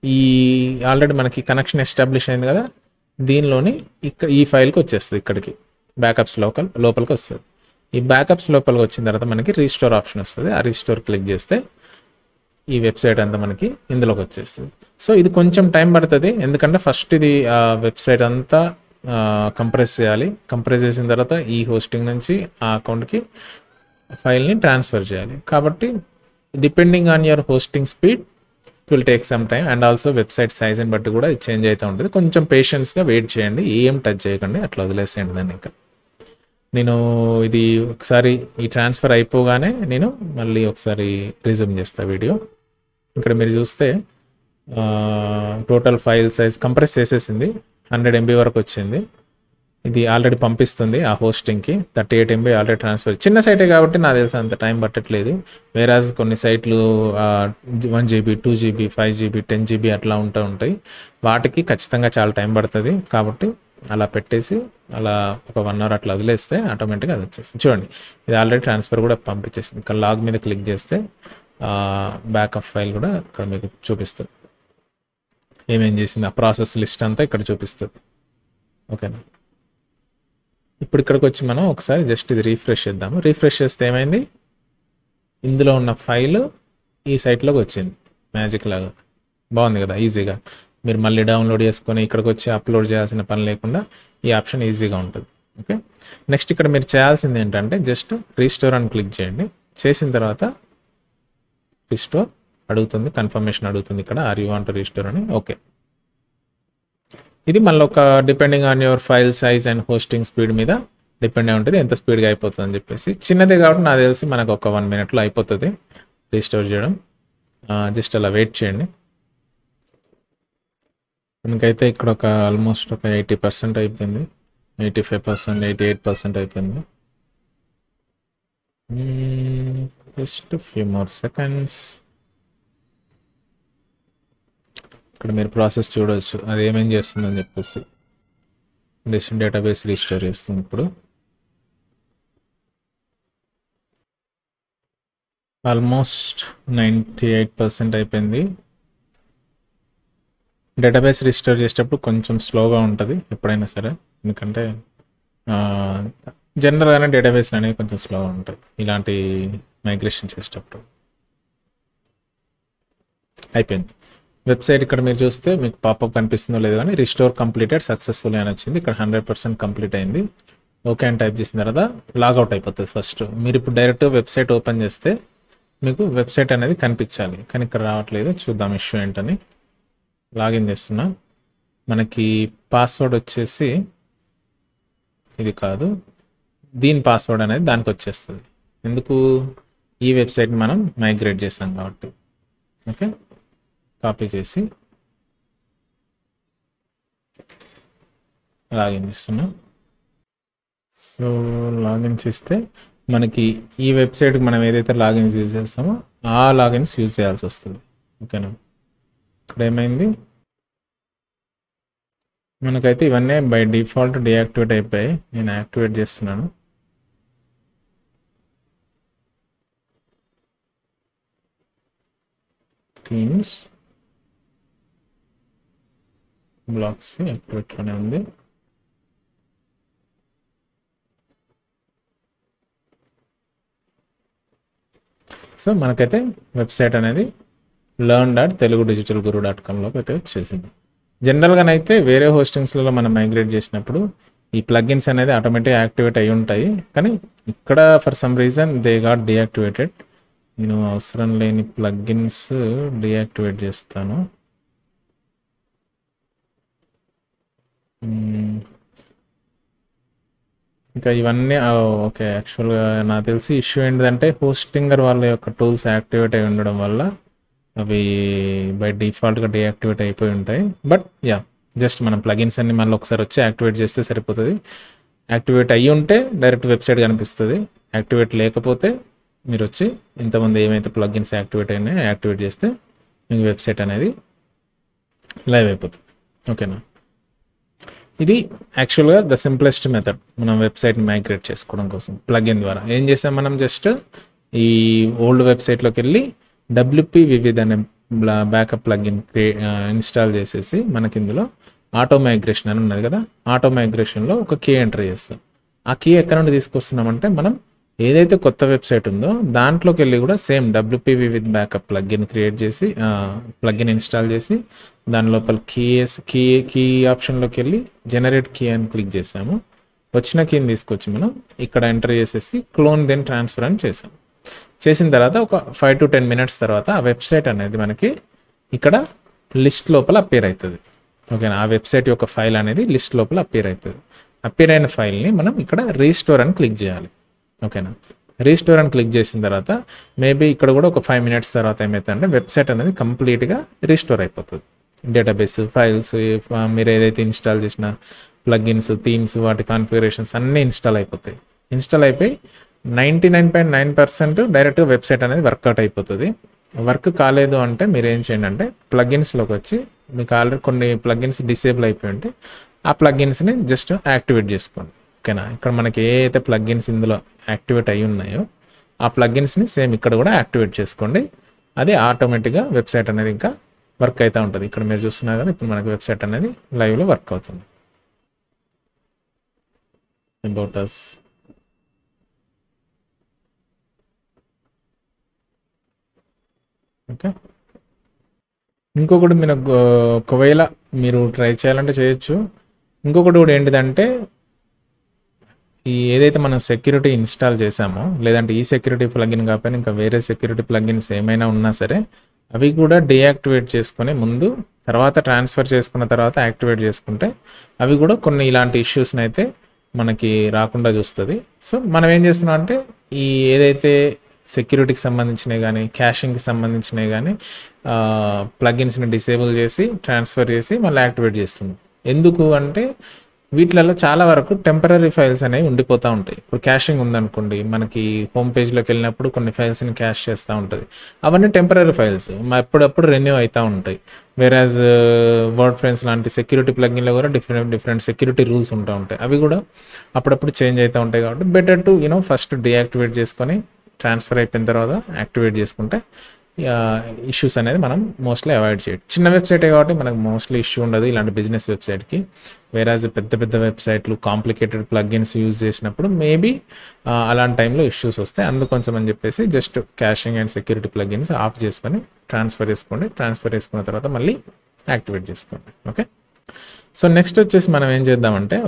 ఈ ఆల్రెడీ మనకి కనెక్షన్ ఎస్టాబ్లిష్ అయింది కదా, దీనిలోని ఇక్కడ ఈ ఫైల్కి వచ్చేస్తుంది. ఇక్కడికి బ్యాకప్స్ లోపలికి వస్తుంది. ఈ బ్యాకప్స్ లోపలికి వచ్చిన తర్వాత మనకి రీస్టోర్ ఆప్షన్ వస్తుంది. ఆ రీస్టోర్ క్లిక్ చేస్తే ఈ వెబ్సైట్ అంతా మనకి ఇందులోకి వచ్చేస్తుంది. సో ఇది కొంచెం టైం పడుతుంది, ఎందుకంటే ఫస్ట్ ఇది వెబ్సైట్ అంతా కంప్రెస్ చేయాలి. కంప్రెస్ చేసిన తర్వాత ఈ హోస్టింగ్ నుంచి ఆ అకౌంట్కి ఫైల్ని ట్రాన్స్ఫర్ చేయాలి. కాబట్టి depending on your hosting speed it will take some time. And also website సైజ్ని బట్టి కూడా ఇది చేంజ్ అవుతూ ఉంటుంది. కొంచెం పేషెన్స్గా వెయిట్ చేయండి, ఏం టచ్ చేయకండి, అట్లా వదిలేసేయండి దాన్ని. ఇంకా నేను ఇది ఒకసారి ఈ ట్రాన్స్ఫర్ అయిపోగానే నేను మళ్ళీ ఒకసారి రిజ్యూమ్ చేస్తా వీడియో. ఇక్కడ మీరు చూస్తే టోటల్ ఫైల్ సైజ్ కంప్రెస్ చేసేసింది, 100 MB వరకు వచ్చింది. ఇది ఆల్రెడీ పంపిస్తుంది ఆ హోస్టింగ్కి. 38 MB ఆల్రెడీ ట్రాన్స్ఫర్. చిన్న సైటే కాబట్టి నాకు తెలుసు అంత టైం పట్టట్లేదు. వేరాజ్ కొన్ని సైట్లు 1 GB 2 GB 5 GB 10 GB అట్లా ఉంటాయి. వాటికి ఖచ్చితంగా చాలా టైం పడుతుంది. కాబట్టి అలా పెట్టేసి అలా ఒక 1 hour అట్లా వదిలేస్తే ఆటోమేటిక్గా అది వచ్చేస్తుంది. చూడండి ఇది ఆల్రెడీ ట్రాన్స్ఫర్ కూడా పంపించేసింది. ఇక్కడ లాగ్ మీద క్లిక్ చేస్తే బ్యాకప్ ఫైల్ కూడా ఇక్కడ మీకు చూపిస్తుంది, ఏమేం చేసింది ఆ ప్రాసెస్ లిస్ట్ అంతా ఇక్కడ చూపిస్తుంది. ఓకేనా, ఇప్పుడు ఇక్కడికి వచ్చి మనం ఒకసారి జస్ట్ ఇది రీఫ్రెష్ చేద్దాము. రీఫ్రెష్ చేస్తే ఏమైంది, ఇందులో ఉన్న ఫైల్ ఈ సైట్లోకి వచ్చింది మ్యాజిక్ లాగా. బాగుంది కదా, ఈజీగా మీరు మళ్ళీ డౌన్లోడ్ చేసుకొని ఇక్కడికి వచ్చి అప్లోడ్ చేయాల్సిన పని లేకుండా ఈ ఆప్షన్ ఈజీగా ఉంటుంది. ఓకే, నెక్స్ట్ ఇక్కడ మీరు చేయాల్సింది ఏంటంటే జస్ట్ రీస్టోర్ అని క్లిక్ చేయండి. చేసిన తర్వాత రీస్టోర్ అడుగుతుంది, కన్ఫర్మేషన్ అడుగుతుంది ఇక్కడ, are you want to restore అని. ఓకే, ఇది మళ్ళీ ఒక depending on your file size and hosting speed మీద డిపెండ్ అయి ఉంటుంది, ఎంత స్పీడ్గా అయిపోతుంది అని చెప్పేసి. చిన్నదే కాబట్టి నాకు తెలిసి మనకు ఒక 1 minute అయిపోతుంది రీస్టోర్ చేయడం. జస్ట్ అలా వెయిట్ చేయండి. మనకైతే ఇక్కడ ఒక ఆల్మోస్ట్ ఒక 80% అయిపోయింది, 85%, 88% అయిపోయింది. Just few more seconds. ఇక్కడ మీరు ప్రాసెస్ చూడవచ్చు, అది ఏమేం చేస్తుందని చెప్పేసి. డేటాబేస్ రీస్టోర్ చేస్తుంది ఇప్పుడు. ఆల్మోస్ట్ 98% అయిపోయింది. డేటాబేస్ రీస్టోర్ చేసేటప్పుడు కొంచెం స్లోగా ఉంటుంది ఎప్పుడైనా సరే, ఎందుకంటే జనరల్గానే డేటాబేస్లు అనేవి కొంచెం స్లోగా ఉంటుంది ఇలాంటి మైగ్రేషన్ చేసేటప్పుడు. అయిపోయింది వెబ్సైట్. ఇక్కడ మీరు చూస్తే మీకు పాపప్ కనిపిస్తుందో లేదు కానీ రిస్టోర్ కంప్లీటెడ్ సక్సెస్ఫుల్ అని వచ్చింది. ఇక్కడ 100% కంప్లీట్ అయింది. ఓకే అని టైప్ చేసిన తర్వాత లాగౌట్ అయిపోతుంది. ఫస్ట్ మీరు ఇప్పుడు డైరెక్ట్ వెబ్సైట్ ఓపెన్ చేస్తే మీకు వెబ్సైట్ అనేది కనిపించాలి, కానీ ఇక్కడ రావట్లేదు. చూద్దాం ఇష్యూ ఏంటని. లాగిన్ చేస్తున్నా. మనకి పాస్వర్డ్ వచ్చేసి ఇది కాదు, దీని పాస్వర్డ్ అనేది దానికి వచ్చేస్తుంది. ఎందుకు, ఈ వెబ్సైట్ని మనం మైగ్రేట్ చేసాం కాబట్టి. ఓకే, కాపీ చేసి లాగిన్ చేస్తున్నా. సో లాగిన్ చేస్తే మనకి ఈ వెబ్సైట్కి మనం ఏదైతే లాగిన్స్ యూజ్ చేస్తామో ఆ లాగిన్స్ యూజ్ చేయాల్సి వస్తుంది. ఓకేనా, ఇక్కడ ఏమైంది, మనకైతే ఇవన్నీ బై డిఫాల్ట్ డియాక్టివేట్ అయిపోయాయి. నేను యాక్టివేట్ చేస్తున్నాను. థీమ్స్ బ్లాక్స్ యాక్టివేట్లోనే ఉంది. సో మనకైతే వెబ్సైట్ అనేది learn.telugudigitalguru.com అయితే వచ్చేసింది. జనరల్గానైతే వేరే హోస్టింగ్స్లలో మనం మైగ్రేట్ చేసినప్పుడు ఈ ప్లగిన్స్ అనేది ఆటోమేటిక్గా యాక్టివేట్ అయి ఉంటాయి, కానీ ఇక్కడ for some reason they got deactivated. నేను అవసరం లేని ప్లగిన్స్ డియాక్టివేట్ చేస్తాను. ఇంకా ఇవన్నీ ఓకే. యాక్చువల్గా నాకు తెలిసి ఇష్యూ ఏంటంటే హోస్టింగర్ వాళ్ళ యొక్క టూల్స్ యాక్టివేట్ అయి ఉండడం వల్ల అవి బై డిఫాల్ట్గా డియాక్టివేట్ అయిపోయి ఉంటాయి. బట్ యా, జస్ట్ మనం ప్లగిన్స్ అన్ని మళ్ళీ ఒకసారి వచ్చి యాక్టివేట్ చేస్తే సరిపోతుంది. యాక్టివేట్ అయ్యి ఉంటే డైరెక్ట్ వెబ్సైట్ కనిపిస్తుంది. యాక్టివేట్ లేకపోతే మీరు వచ్చి ఇంతమంది ఏమైతే ప్లగిన్స్ యాక్టివేట్ అయినాయో యాక్టివేట్ చేస్తే మీకు వెబ్సైట్ అనేది లైవ్ అయిపోతుంది. ఓకేనా, ఇది యాక్చువల్గా ద సింప్లెస్ట్ మెథడ్ మనం వెబ్సైట్ని మైగ్రేట్ చేసుకోవడం కోసం. ప్లగిన్ ద్వారా ఏం చేసాం, మనం జస్ట్ ఈ ఓల్డ్ వెబ్సైట్లోకి వెళ్ళి WP Vivid అనే బ్యాకప్ ప్లగిన్ ఇన్స్టాల్ చేసేసి మనకి ఇందులో ఆటో మైగ్రేషన్ అని ఉన్నది కదా, ఆటో మైగ్రేషన్లో ఒక కీ ఎంటర్ చేస్తాం. ఆ కీ ఎక్కడ నుండి తీసుకొస్తున్నామంటే మనం ఏదైతే కొత్త వెబ్సైట్ ఉందో దాంట్లోకి వెళ్ళి కూడా same WP Vivid backup plugin create చేసి ప్లగిన్ ఇన్స్టాల్ చేసి దాని లోపల కీ ఆప్షన్లోకి వెళ్ళి జనరేట్ కీ అని క్లిక్ చేసాము. వచ్చిన కీని తీసుకొచ్చి మనం ఇక్కడ ఎంటర్ చేసేసి క్లోన్ దెన్ ట్రాన్స్ఫర్ అని చేసాం. చేసిన తర్వాత ఒక 5 to 10 minutes తర్వాత ఆ వెబ్సైట్ అనేది మనకి ఇక్కడ లిస్ట్ లోపల అపేర్ అవుతుంది. ఓకేనా, ఆ వెబ్సైట్ యొక్క ఫైల్ అనేది లిస్ట్ లోపల అపేర్ అవుతుంది. అపేర్ అయిన ఫైల్ని మనం ఇక్కడ రీస్టోర్ అని క్లిక్ చేయాలి. ఓకేనా, రీస్టోర్ అని క్లిక్ చేసిన తర్వాత మేబీ ఇక్కడ కూడా ఒక 5 minutes తర్వాత ఏమవుతుందంటే వెబ్సైట్ అనేది కంప్లీట్గా రీస్టోర్ అయిపోతుంది. డేటాబేస్ ఫైల్స్ మీరు ఏదైతే ఇన్స్టాల్ చేసిన ప్లగిన్స్ థీమ్స్ వాటి కాన్ఫిగరేషన్స్ అన్నీ ఇన్స్టాల్ అయిపోతాయి. ఇన్స్టాల్ అయిపోయి 99.9% డైరెక్ట్గా వెబ్సైట్ అనేది వర్కౌట్ అయిపోతుంది. వర్క్ కాలేదు అంటే మీరు ఏం చేయండి అంటే ప్లగిన్స్లోకి వచ్చి మీకు ఆల్రెడీ కొన్ని ప్లగిన్స్ డిసేబుల్ అయిపోయి ఉంటే ఆ ప్లగిన్స్ని జస్ట్ యాక్టివేట్ చేసుకోండి. ఓకేనా, ఇక్కడ మనకి ఏ అయితే ప్లగిన్స్ ఇందులో యాక్టివేట్ అయి ఉన్నాయో ఆ ప్లగిన్స్ని సేమ్ ఇక్కడ కూడా యాక్టివేట్ చేసుకోండి. అది ఆటోమేటిక్గా వెబ్సైట్ అనేది ఇంకా వర్క్ అవుతూ ఉంటుంది. ఇక్కడ మీరు చూస్తున్నారు కదా, ఇప్పుడు మనకి వెబ్సైట్ అనేది లైవ్లో వర్క్ అవుతుంది. About us. ఓకే, ఇంకొకటి మీరు ఒకవేళ మీరు ట్రై చేయాలంటే చేయొచ్చు. ఇంకొకటి కూడా ఏంటిదంటే ఏదైతే మనం సెక్యూరిటీ ఇన్స్టాల్ చేసామో, లేదంటే ఈ సెక్యూరిటీ ప్లగిన్ కాకపోయినా ఇంకా వేరే సెక్యూరిటీ ప్లగిన్స్ ఏమైనా ఉన్నా సరే అవి కూడా డీయాక్టివేట్ చేసుకుని ముందు, తర్వాత ట్రాన్స్ఫర్ చేసుకున్న తర్వాత యాక్టివేట్ చేసుకుంటే అవి కూడా కొన్ని ఇలాంటి ఇష్యూస్ని అయితే మనకి రాకుండా చూస్తుంది. సో మనం ఏం చేస్తున్నాం అంటే ఈ ఏదైతే సెక్యూరిటీకి సంబంధించినవి కానీ క్యాషింగ్కి సంబంధించినవి కానీ ప్లగిన్స్ని డిసేబుల్ చేసి ట్రాన్స్ఫర్ చేసి మళ్ళీ యాక్టివేట్ చేస్తుంది. ఎందుకు అంటే వీటిలలో చాలా వరకు టెంపరీ ఫైల్స్ అనేవి ఉండిపోతూ ఉంటాయి. ఇప్పుడు క్యాషింగ్ ఉందనుకోండి, మనకి హోమ్ పేజ్లోకి వెళ్ళినప్పుడు కొన్ని ఫైల్స్ని క్యాష్ చేస్తూ ఉంటుంది. అవన్నీ టెంపరీ ఫైల్స్ ఎప్పుడప్పుడు రెన్యూ అవుతూ ఉంటాయి. వేరాజ్ వర్డ్ ఫ్రెండ్స్ లాంటి సెక్యూరిటీ ప్లగిన్లో కూడా డిఫరెంట్ సెక్యూరిటీ రూల్స్ ఉంటూ ఉంటాయి. అవి కూడా అప్పుడప్పుడు చేంజ్ అవుతూ ఉంటాయి. కాబట్టి బెటర్ టు ఫస్ట్ డీయాక్టివేట్ చేసుకొని ట్రాన్స్ఫర్ అయిపోయిన తర్వాత యాక్టివేట్ చేసుకుంటే ఇష్యూస్ అనేది మనం మోస్ట్లీ అవాయిడ్ చేయొచ్చు. చిన్న వెబ్సైటే కాబట్టి మనకు మోస్ట్లీ ఇష్యూ ఉండదు ఇలాంటి బిజినెస్ వెబ్సైట్కి. వేరాజ్ పెద్ద పెద్ద వెబ్సైట్లు కాంప్లికేటెడ్ ప్లగిన్స్ యూజ్ చేసినప్పుడు మేబీ అలాంటి టైంలో ఇష్యూస్ వస్తాయి. అందుకోసం అని చెప్పేసి just cashing and security plugins of చేసుకొని ట్రాన్స్ఫర్ చేసుకోండి. ట్రాన్స్ఫర్ చేసుకున్న తర్వాత మళ్ళీ యాక్టివేట్ చేసుకోండి. ఓకే, సో నెక్స్ట్ వచ్చేసి మనం ఏం చేద్దామంటే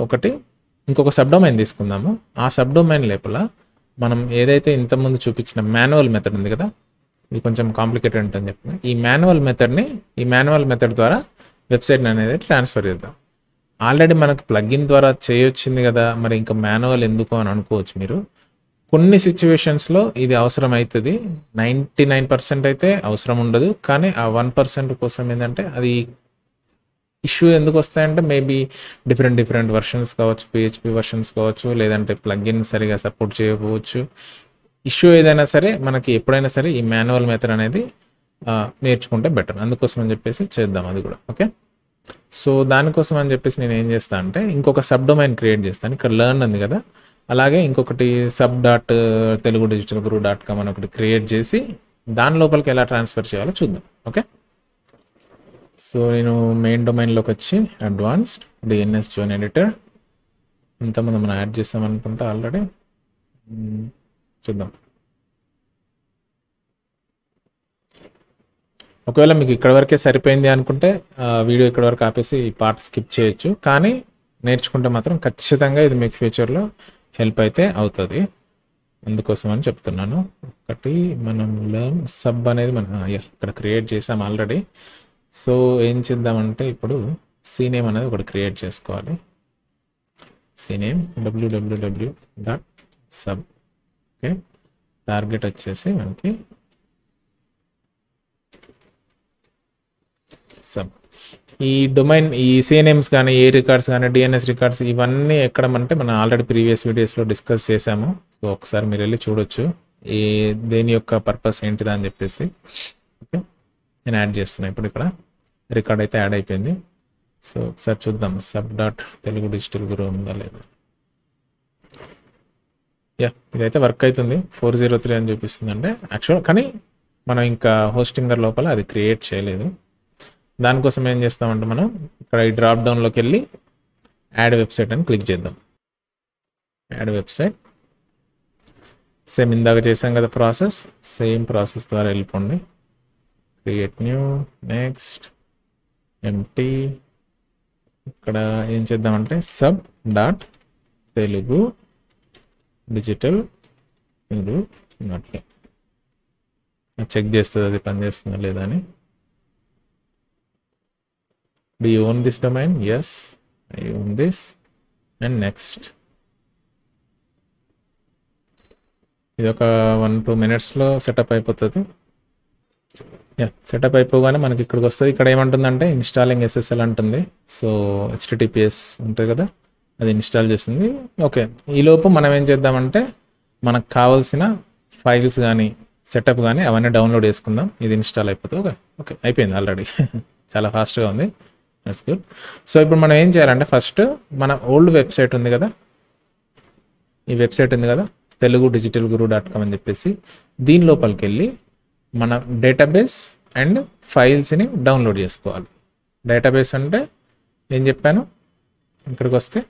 ఇంకొక సబ్డొమైన్ తీసుకుందాము. ఆ సబ్డొమైన్ లోపల మనం ఏదైతే ఇంతకుముందు చూపించిన మాన్యువల్ మెథడ్ ఉంది కదా, ఇది కొంచెం కాంప్లికేటెడ్ ఉంటుంది చెప్పిన ఈ మాన్యువల్ మెథడ్ ద్వారా వెబ్సైట్ అనేది ట్రాన్స్ఫర్ చేద్దాం. ఆల్రెడీ మనకు ప్లగిన్ ద్వారా చేయొచ్చింది కదా, మరి ఇంకా మాన్యువల్ ఎందుకు అని అనుకోవచ్చు మీరు. కొన్ని సిచ్యువేషన్స్లో ఇది అవసరం అవుతుంది. 99% అయితే అవసరం ఉండదు. కానీ ఆ 1% కోసం ఏంటంటే అది ఇష్యూ ఎందుకు వస్తాయంటే మేబీ డిఫరెంట్ వర్షన్స్ కావచ్చు, PHP వర్షన్స్ కావచ్చు, లేదంటే ప్లగిన్ సరిగా సపోర్ట్ చేయకపోవచ్చు. ఇష్యూ ఏదైనా సరే మనకి ఎప్పుడైనా సరే ఈ మాన్యువల్ మెథడ్ అనేది నేర్చుకుంటే బెటర్. అందుకోసం అని చెప్పేసి చేద్దాం అది కూడా. ఓకే, సో దానికోసం అని చెప్పేసి నేను ఏం చేస్తాను అంటే ఇంకొక సబ్ డొమైన్ క్రియేట్ చేస్తాను. ఇక్కడ లెర్న్ ఉంది కదా, అలాగే ఇంకొకటి sub.telugudigitalguru.com అని ఒకటి క్రియేట్ చేసి దాని లోపలికి ఎలా ట్రాన్స్ఫర్ చేయాలో చూద్దాం. ఓకే, సో నేను మెయిన్ డొమైన్లోకి వచ్చి అడ్వాన్స్డ్ DNS జోన్ ఎడిటర్ ఇంతకుముందు మనం యాడ్ చేస్తామనుకుంటా ఆల్రెడీ. చూద్దాం. ఒకవేళ మీకు ఇక్కడ వరకే సరిపోయింది అనుకుంటే వీడియో ఇక్కడ వరకు ఆపేసి ఈ పార్ట్ స్కిప్ చేయొచ్చు. కానీ నేర్చుకుంటే మాత్రం ఖచ్చితంగా ఇది మీకు ఫ్యూచర్లో హెల్ప్ అయితే అవుతుంది. అందుకోసం అని చెప్తున్నాను. ఒకటి మనం లెర్న్ సబ్ అనేది మనం ఇక్కడ క్రియేట్ చేసాం ఆల్రెడీ. సో ఏం చేద్దామంటే ఇప్పుడు CNAME అనేది ఒకటి క్రియేట్ చేసుకోవాలి. CNAME www.sub. ఓకే, టార్గెట్ వచ్చేసి మనకి సబ్. ఈ డొమైన్ ఈ CNAMEs కానీ ఏ రికార్డ్స్ కానీ DNS రికార్డ్స్ ఇవన్నీ ఎక్కడమంటే మనం ఆల్రెడీ ప్రీవియస్ వీడియోస్లో డిస్కస్ చేసాము. సో ఒకసారి మీరు వెళ్ళి చూడొచ్చు దేని యొక్క పర్పస్ ఏంటిదా అని చెప్పేసి. ఓకే, నేను యాడ్ చేస్తున్నాను. ఇప్పుడు ఇక్కడ రికార్డ్ అయితే యాడ్ అయిపోయింది. సో ఒకసారి చూద్దాం sub.telugudigitalguru ఉందా లేదా. ఇదైతే వర్క్ అవుతుంది. 403 అని చూపిస్తుంది అంటే యాక్చువల్, కానీ మనం ఇంకా హోస్టింగర్ లోపల అది క్రియేట్ చేయలేదు. దానికోసం ఏం చేస్తామంటే మనం ఇక్కడ ఈ డ్రాప్ డౌన్లోకి వెళ్ళి యాడ్ వెబ్సైట్ అని క్లిక్ చేద్దాం. యాడ్ వెబ్సైట్ సేమ్ ఇందాక చేసాం కదా ప్రాసెస్, సేమ్ ప్రాసెస్ ద్వారా వెళ్ళిపోండి. Create new, next empty. ఇక్కడ ఏం చేద్దామంటే sub.telugudigitalguru.com చెక్ చేస్తుంది అది పనిచేస్తుందా లేదా అని. Do you own this domain? Yes, I own this. And next. ఇది ఒక 1-2 minutesలో సెటప్ అయిపోతుంది. సెటప్ అయిపోగానే మనకి ఇక్కడికి వస్తుంది. ఇక్కడ ఏమంటుందంటే ఇన్స్టాలింగ్ SSL అంటుంది. సో HTTPS ఉంటుంది కదా, అది ఇన్స్టాల్ చేస్తుంది. ఓకే, ఈలోపు మనం ఏం చేద్దామంటే మనకు కావాల్సిన ఫైల్స్ కానీ సెటప్ కానీ అవన్నీ డౌన్లోడ్ చేసుకుందాం. ఇది ఇన్స్టాల్ అయిపోతుంది. ఓకే అయిపోయింది ఆల్రెడీ. చాలా ఫాస్ట్గా ఉంది. That's good. సో ఇప్పుడు మనం ఏం చేయాలంటే ఫస్ట్ మన ఓల్డ్ వెబ్సైట్ ఉంది కదా, ఈ వెబ్సైట్ ఉంది కదా telugudigitalguru.com అని చెప్పేసి, దీని లోపలికి వెళ్ళి మన డేటాబేస్ అండ్ ఫైల్స్ని డౌన్లోడ్ చేసుకోవాలి. డేటాబేస్ అంటే ఏం చెప్పాను, ఇక్కడికి వస్తే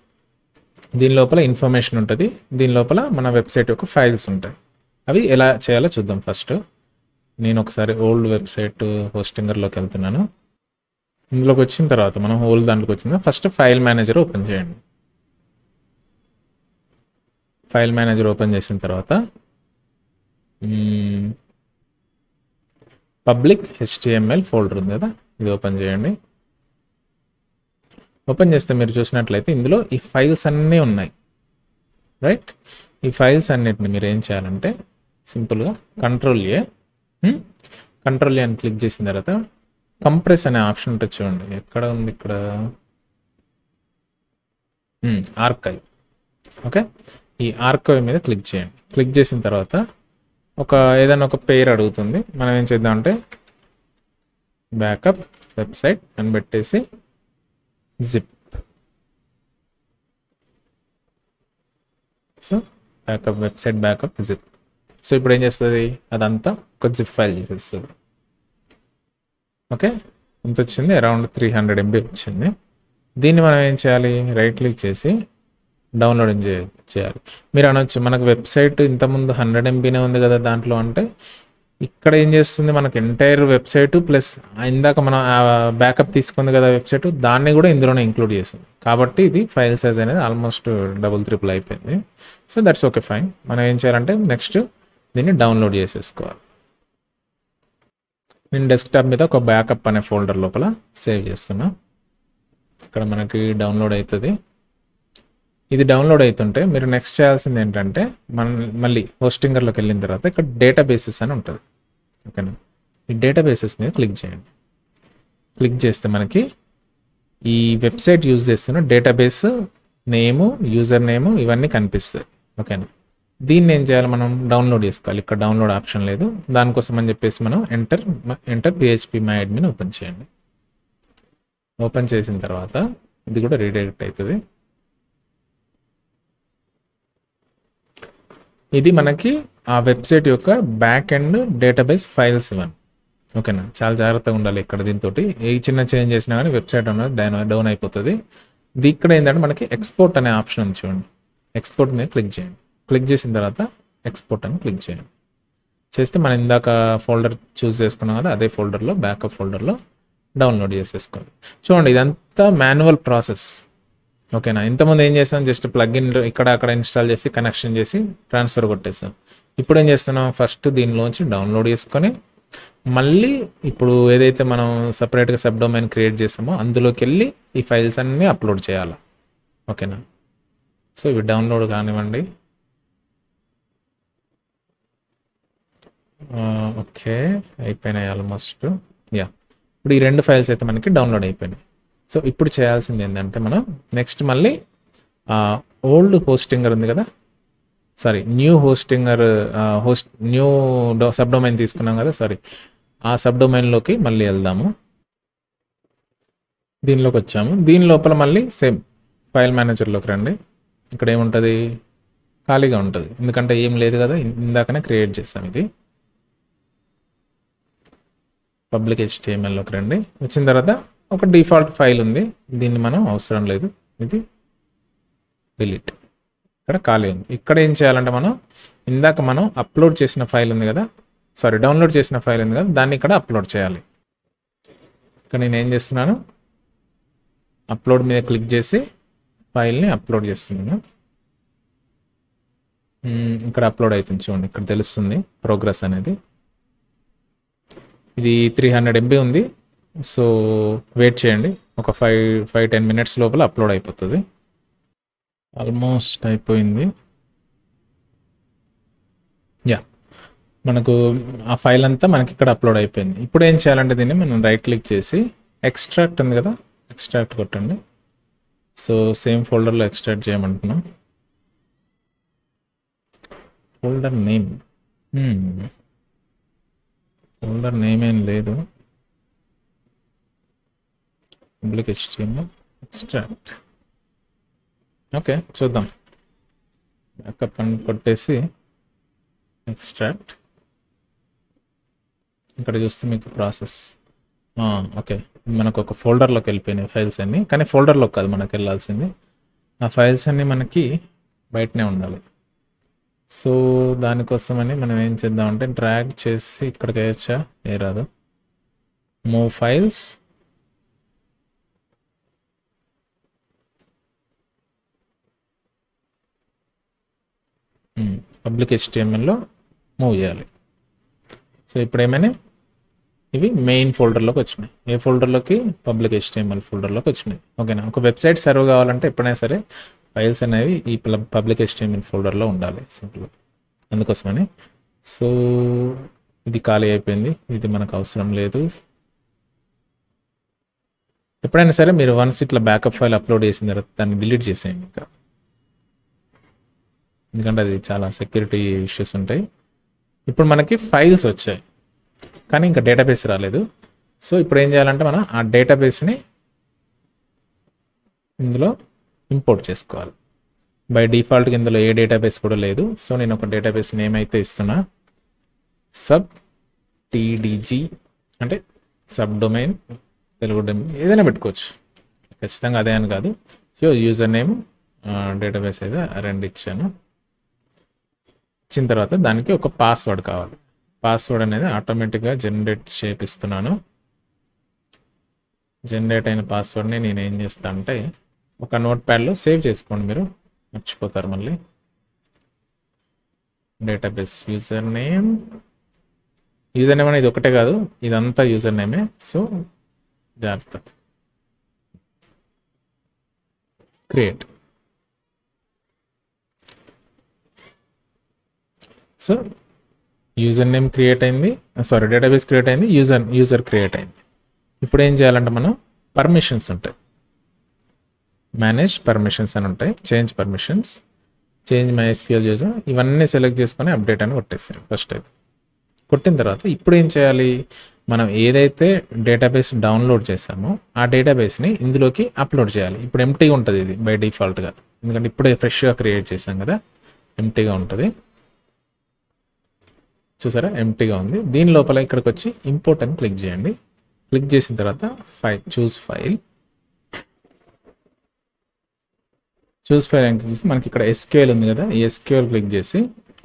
దీని లోపల ఇన్ఫర్మేషన్ ఉంటుంది, దీని లోపల మన వెబ్సైట్ యొక్క ఫైల్స్ ఉంటాయి. అవి ఎలా చేయాలో చూద్దాం. ఫస్ట్ నేను ఒకసారి ఓల్డ్ వెబ్సైట్ హోస్టింగర్లోకి వెళ్తున్నాను. ఇందులోకి వచ్చిన తర్వాత మనం ఓల్డ్ దాంట్లోకి వచ్చిందా ఫస్ట్ ఫైల్ మేనేజర్ ఓపెన్ చేయండి. ఫైల్ మేనేజర్ ఓపెన్ చేసిన తర్వాత పబ్లిక్ HTML ఫోల్డర్ ఉంది కదా, ఇది ఓపెన్ చేయండి. ఓపెన్ చేస్తే మీరు చూసినట్లయితే ఇందులో ఈ ఫైల్స్ అన్నీ ఉన్నాయి, రైట్? ఈ ఫైల్స్ అన్నిటిని మీరు ఏం చేయాలంటే సింపుల్గా కంట్రోల్-A అని క్లిక్ చేసిన తర్వాత కంప్రెస్ అనే ఆప్షన్ ఉంటుంది చూడండి. ఎక్కడ ఉంది? ఇక్కడ ఆర్కైవ్. ఓకే, ఈ ఆర్కైవ్ మీద క్లిక్ చేయండి. క్లిక్ చేసిన తర్వాత ఏదైనా ఒక పేరు అడుగుతుంది. మనం ఏం చేద్దామంటే బ్యాకప్ వెబ్సైట్ అని పెట్టేసి zip. So backup website backup zip. So ఇప్పుడు ఏం చేస్తుంది? అదంతా ఒక జిప్ ఫైల్ చేసేస్తుంది. ఓకే, ఎంత వచ్చింది? అరౌండ్ 300 MB వచ్చింది. దీన్ని మనం ఏం చేయాలి? రైట్ క్లిక్ చేసి డౌన్లోడింగ్ చేయాలి. మీరు అనొచ్చు మనకు వెబ్సైట్ ఇంతకుముందు 100 MBనే ఉంది కదా దాంట్లో. అంటే ఇక్కడ ఏం చేస్తుంది, మనకు ఎంటైర్ వెబ్సైట్ ప్లస్ ఇందాక మనం బ్యాకప్ తీసుకుంది కదా వెబ్సైట్, దాన్ని కూడా ఇందులోనే ఇంక్లూడ్ చేస్తుంది. కాబట్టి ఇది ఫైల్ సైజ్ అనేది ఆల్మోస్ట్ డబుల్ అయిపోయింది. So that's okay, fine. మనం ఏం చేయాలంటే నెక్స్ట్ దీన్ని డౌన్లోడ్ చేసేసుకోవాలి. నేను డెస్క్టాప్ మీద ఒక బ్యాకప్ అనే ఫోల్డర్ లోపల సేవ్ చేస్తున్నా. ఇక్కడ మనకి డౌన్లోడ్ అవుతుంది. ఇది డౌన్లోడ్ అవుతుంటే మీరు నెక్స్ట్ చేయాల్సింది ఏంటంటే మళ్ళీ హోస్టింగర్లోకి వెళ్ళిన తర్వాత ఇక్కడ డేటాబేసెస్ అని ఉంటుంది. ఓకేనా, ఈ డేటాబేసెస్ మీద క్లిక్ చేయండి. క్లిక్ చేస్తే మనకి ఈ వెబ్సైట్ యూజ్ చేస్తున్న డేటాబేస్ నేము, యూజర్ నేము ఇవన్నీ కనిపిస్తాయి. ఓకేనా, దీన్ని ఏం చేయాలి? మనం డౌన్లోడ్ చేసుకోవాలి. ఇక్కడ డౌన్లోడ్ ఆప్షన్ లేదు. దానికోసం అని చెప్పేసి మనం enter PHP my admin open చేయండి. ఓపెన్ చేసిన తర్వాత ఇది కూడా రీడైరెక్ట్ అవుతుంది. ఇది మనకి ఆ వెబ్సైట్ యొక్క బ్యాక్ ఎండ్ డేటాబేస్ ఫైల్స్ ఇవన్నీ. ఓకేనా, చాలా జాగ్రత్తగా ఉండాలి ఇక్కడ. దీంతో ఏ చిన్న చేంజ్ చేసినా కానీ వెబ్సైట్ అనేది డౌన్ అయిపోతుంది. ఇక్కడ ఏంటంటే మనకి ఎక్స్పోర్ట్ అనే ఆప్షన్ ఉంది చూడండి. ఎక్స్పోర్ట్ మీద క్లిక్ చేయండి. క్లిక్ చేసిన తర్వాత ఎక్స్పోర్ట్ అని క్లిక్ చేయండి. చేస్తే మనం ఇందాక ఫోల్డర్ చూస్ చేసుకున్నాం కదా, అదే ఫోల్డర్లో బ్యాకప్ ఫోల్డర్లో డౌన్లోడ్ చేసేసుకోండి. చూడండి, ఇదంతా మాన్యువల్ ప్రాసెస్. ఓకేనా, ఇంతకుముందు ఏం చేస్తాం? జస్ట్ ప్లగ్ఇన్ ఇక్కడ అక్కడ ఇన్స్టాల్ చేసి కనెక్షన్ చేసి ట్రాన్స్ఫర్ కొట్టేస్తాం. ఇప్పుడు ఏం చేస్తున్నాం? ఫస్ట్ దీనిలోంచి డౌన్లోడ్ చేసుకొని మళ్ళీ ఇప్పుడు ఏదైతే మనం సపరేట్గా సబ్ డొమైన్ క్రియేట్ చేసామో అందులోకి వెళ్ళి ఈ ఫైల్స్ అన్నీ అప్లోడ్ చేయాలి. ఓకేనా, సో ఇవి డౌన్లోడ్ కానివ్వండి. ఓకే, అయిపోయినాయి ఆల్మోస్ట్. యా, ఇప్పుడు ఈ 2 ఫైల్స్ అయితే మనకి డౌన్లోడ్ అయిపోయినాయి. సో ఇప్పుడు చేయాల్సింది ఏంటంటే మనం నెక్స్ట్ మళ్ళీ ఓల్డ్ హోస్టింగర్ ఉంది కదా, sorry new Hostinger new sub domain తీసుకున్నాం కదా, సారీ ఆ సబ్ డొమైన్లోకి మళ్ళీ వెళ్దాము. దీనిలోకి వచ్చాము. దీని లోపల మళ్ళీ సేమ్ ఫైల్ మేనేజర్లోకి రండి. ఇక్కడ ఏముంటుంది? ఖాళీగా ఉంటుంది, ఎందుకంటే ఏం లేదు కదా, ఇందాకనే క్రియేట్ చేసాం. ఇది పబ్లిక్ HTMLలోకి రండి. వచ్చిన తర్వాత ఒక డిఫాల్ట్ ఫైల్ ఉంది, దీన్ని మనం అవసరం లేదు, ఇది డిలీట్. ఇక్కడ ఖాళీ ఉంది. ఇక్కడ ఏం చేయాలంటే మనం ఇందాక మనం అప్లోడ్ చేసిన ఫైల్ ఉంది కదా, సారీ డౌన్లోడ్ చేసిన ఫైల్ ఉంది కదా, దాన్ని ఇక్కడ అప్లోడ్ చేయాలి. ఇక్కడ నేను ఏం చేస్తున్నాను? అప్లోడ్ మీద క్లిక్ చేసి ఫైల్ని అప్లోడ్ చేస్తున్నాను. ఇక్కడ అప్లోడ్ అవుతుంది చూడండి, ఇక్కడ తెలుస్తుంది ప్రోగ్రెస్ అనేది. ఇది 300 MB ఉంది. సో వెయిట్ చేయండి, ఒక 5-10 minutes లోపల అప్లోడ్ అయిపోతుంది. ఆల్మోస్ట్ అయిపోయింది. యా, మనకు ఆ ఫైల్ అంతా మనకి ఇక్కడ అప్లోడ్ అయిపోయింది. ఇప్పుడు ఏం చేయాలంటే దీన్ని మనం రైట్ క్లిక్ చేసి ఎక్స్ట్రాక్ట్ ఉంది కదా, ఎక్స్ట్రాక్ట్ కొట్టండి. సో సేమ్ ఫోల్డర్లో ఎక్స్ట్రాక్ట్ చేయమంటున్నాం. ఫోల్డర్ నేమ్ ఏం లేదు. Public HTML extract. ఓకే, చూద్దాం. బ్యాకప్ అని కొట్టేసి ఎక్స్ట్రాక్ట్. ఇక్కడ చూస్తే మీకు ప్రాసెస్ ఓకే, మనకు ఒక ఫోల్డర్లోకి వెళ్ళిపోయినాయి ఫైల్స్ అన్నీ. కానీ ఫోల్డర్లోకి కాదు మనకు వెళ్ళాల్సింది, ఆ ఫైల్స్ అన్నీ మనకి బయటనే ఉండాలి. సో దానికోసమని మనం ఏం చేద్దామంటే డ్రాగ్ చేసి ఇక్కడికి వేయచ్చా, ఏ రాదు. మూవ్ ఫైల్స్, పబ్లిక్ HTMLలో మూవ్ చేయాలి. సో ఇప్పుడు ఏమైనా ఇవి మెయిన్ ఫోల్డర్లోకి వచ్చినాయి. ఏ ఫోల్డర్లోకి? పబ్లిక్ HTML ఫోల్డర్లోకి వచ్చినాయి. ఓకేనా. ఒక వెబ్సైట్ సర్వ్ కావాలంటే ఎప్పుడైనా సరే ఫైల్స్ అనేవి ఈ పబ్లిక్ HTML ఫోల్డర్లో ఉండాలి సింపుల్గా, అందుకోసమని. సో ఇది ఖాళీ అయిపోయింది, ఇది మనకు అవసరం లేదు. ఎప్పుడైనా సరే మీరు వన్స్ ఇట్లా బ్యాకప్ ఫైల్ అప్లోడ్ చేసిన తర్వాత దాన్ని డిలీట్ చేసేయండి ఇంకా, ఎందుకంటే అది చాలా సెక్యూరిటీ ఇష్యూస్ ఉంటాయి. ఇప్పుడు మనకి ఫైల్స్ వచ్చాయి కానీ ఇంకా డేటాబేస్ రాలేదు. సో ఇప్పుడు ఏం చేయాలంటే మనం ఆ డేటాబేస్ని ఇందులో ఇంపోర్ట్ చేసుకోవాలి. బై డిఫాల్ట్గా ఇందులో ఏ డేటాబేస్ కూడా లేదు. సో నేను ఒక డేటాబేస్ నేమ్ అయితే ఇస్తున్నా, సబ్ TDG, అంటే సబ్ డొమైన్, తెలుగు డొమైన్ ఏదైనా పెట్టుకోవచ్చు, ఖచ్చితంగా అదే అని కాదు. సో యూజర్ నేమ్ డేటాబేస్ అయితే 2 ఇచ్చాను. ఇచ్చిన తర్వాత దానికి ఒక పాస్వర్డ్ కావాలి. పాస్వర్డ్ అనేది ఆటోమేటిక్గా జనరేట్ చేపిస్తున్నాను. జనరేట్ అయిన పాస్వర్డ్ని నేను ఏం చేస్తా అంటే ఒక నోట్ ప్యాడ్లో సేవ్ చేసుకోండి, మీరు మర్చిపోతారు మళ్ళీ. డేటాబేస్ యూజర్ నేమ్ అనేది ఒకటే కాదు, ఇదంతా యూజర్ నేమే. సో జాగ్రత్త. Create. So user name create అయింది, సారీ డేటాబేస్ క్రియేట్ అయింది, యూజర్ క్రియేట్ అయింది. ఇప్పుడు ఏం చేయాలంటే మనం పర్మిషన్స్ ఉంటాయి, మేనేజ్ పర్మిషన్స్ అని ఉంటాయి, change permissions, change MySQL user, ఇవన్నీ సెలెక్ట్ చేసుకొని అప్డేట్ అని కొట్టేసాను ఫస్ట్ అయితే. కొట్టిన తర్వాత ఇప్పుడు ఏం చేయాలి, మనం ఏదైతే డేటాబేస్ డౌన్లోడ్ చేసామో ఆ డేటాబేస్ని ఇందులోకి అప్లోడ్ చేయాలి. ఇప్పుడు ఎంప్టీగా ఉంటుంది ఇది బై డిఫాల్ట్గా, ఎందుకంటే ఇప్పుడే ఫ్రెష్గా క్రియేట్ చేసాం కదా, ఎంప్టీగా ఉంటుంది. చూసారా ఎంప్టీగా ఉంది. దీని లోపల ఇక్కడికి వచ్చి ఇంపోర్ట్ అని క్లిక్ చేయండి. క్లిక్ చేసిన తర్వాత చూస్ ఫైల్ అని క్లిక్ చేసి మనకి ఇక్కడ SQL ఉంది కదా, ఈ SQL క్లిక్ చేసి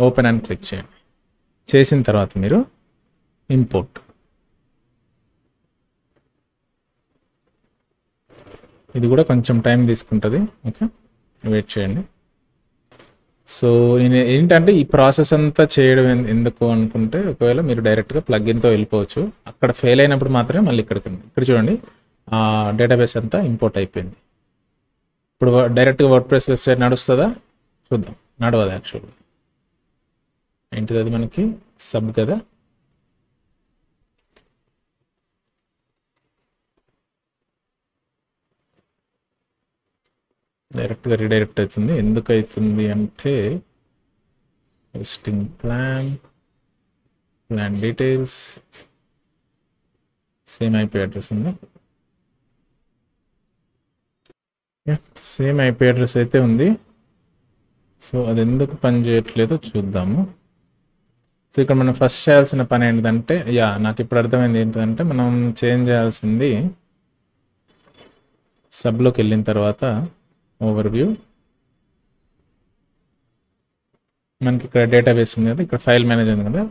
ఓపెన్ అని క్లిక్ చేయండి. చేసిన తర్వాత మీరు ఇంపోర్ట్, ఇది కూడా కొంచెం టైం తీసుకుంటుంది, ఓకే వెయిట్ చేయండి. సో నేను ఏంటంటే ఈ ప్రాసెస్ అంతా చేయడం ఎందుకు అనుకుంటే, ఒకవేళ మీరు డైరెక్ట్గా ప్లగ్ఇన్తో వెళ్ళిపోవచ్చు, అక్కడ ఫెయిల్ అయినప్పుడు మాత్రమే మళ్ళీ ఇక్కడ చూడండి ఆ డేటాబేస్ అంతా ఇంపోర్ట్ అయిపోయింది. ఇప్పుడు డైరెక్ట్గా వర్డ్ప్రెస్ వెబ్సైట్ నడుస్తుందా చూద్దాం. నడవదు యాక్చువల్గా. ఏంటిది అది మనకి సబ్ కదా, డైరెక్ట్గా రీడైరెక్ట్ అవుతుంది. ఎందుకు అవుతుంది అంటే hosting plan details, same IP address ఉందా, సేమ్ IP అడ్రస్ అయితే ఉంది. సో అది ఎందుకు పని చేయట్లేదో చూద్దాము. సో ఇక్కడ మనం ఫస్ట్ చేయాల్సిన పని ఏంటంటే, నాకు ఇప్పుడు అర్థమైంది ఏంటంటే, మనం చేంజ్ చేయాల్సింది సబ్లోకి వెళ్ళిన తర్వాత ఓవర్వ్యూ, మనకి ఇక్కడ డేటాబేస్ ఉంది కదా, ఇక్కడ ఫైల్ మేనేజర్ ఉంది కదా,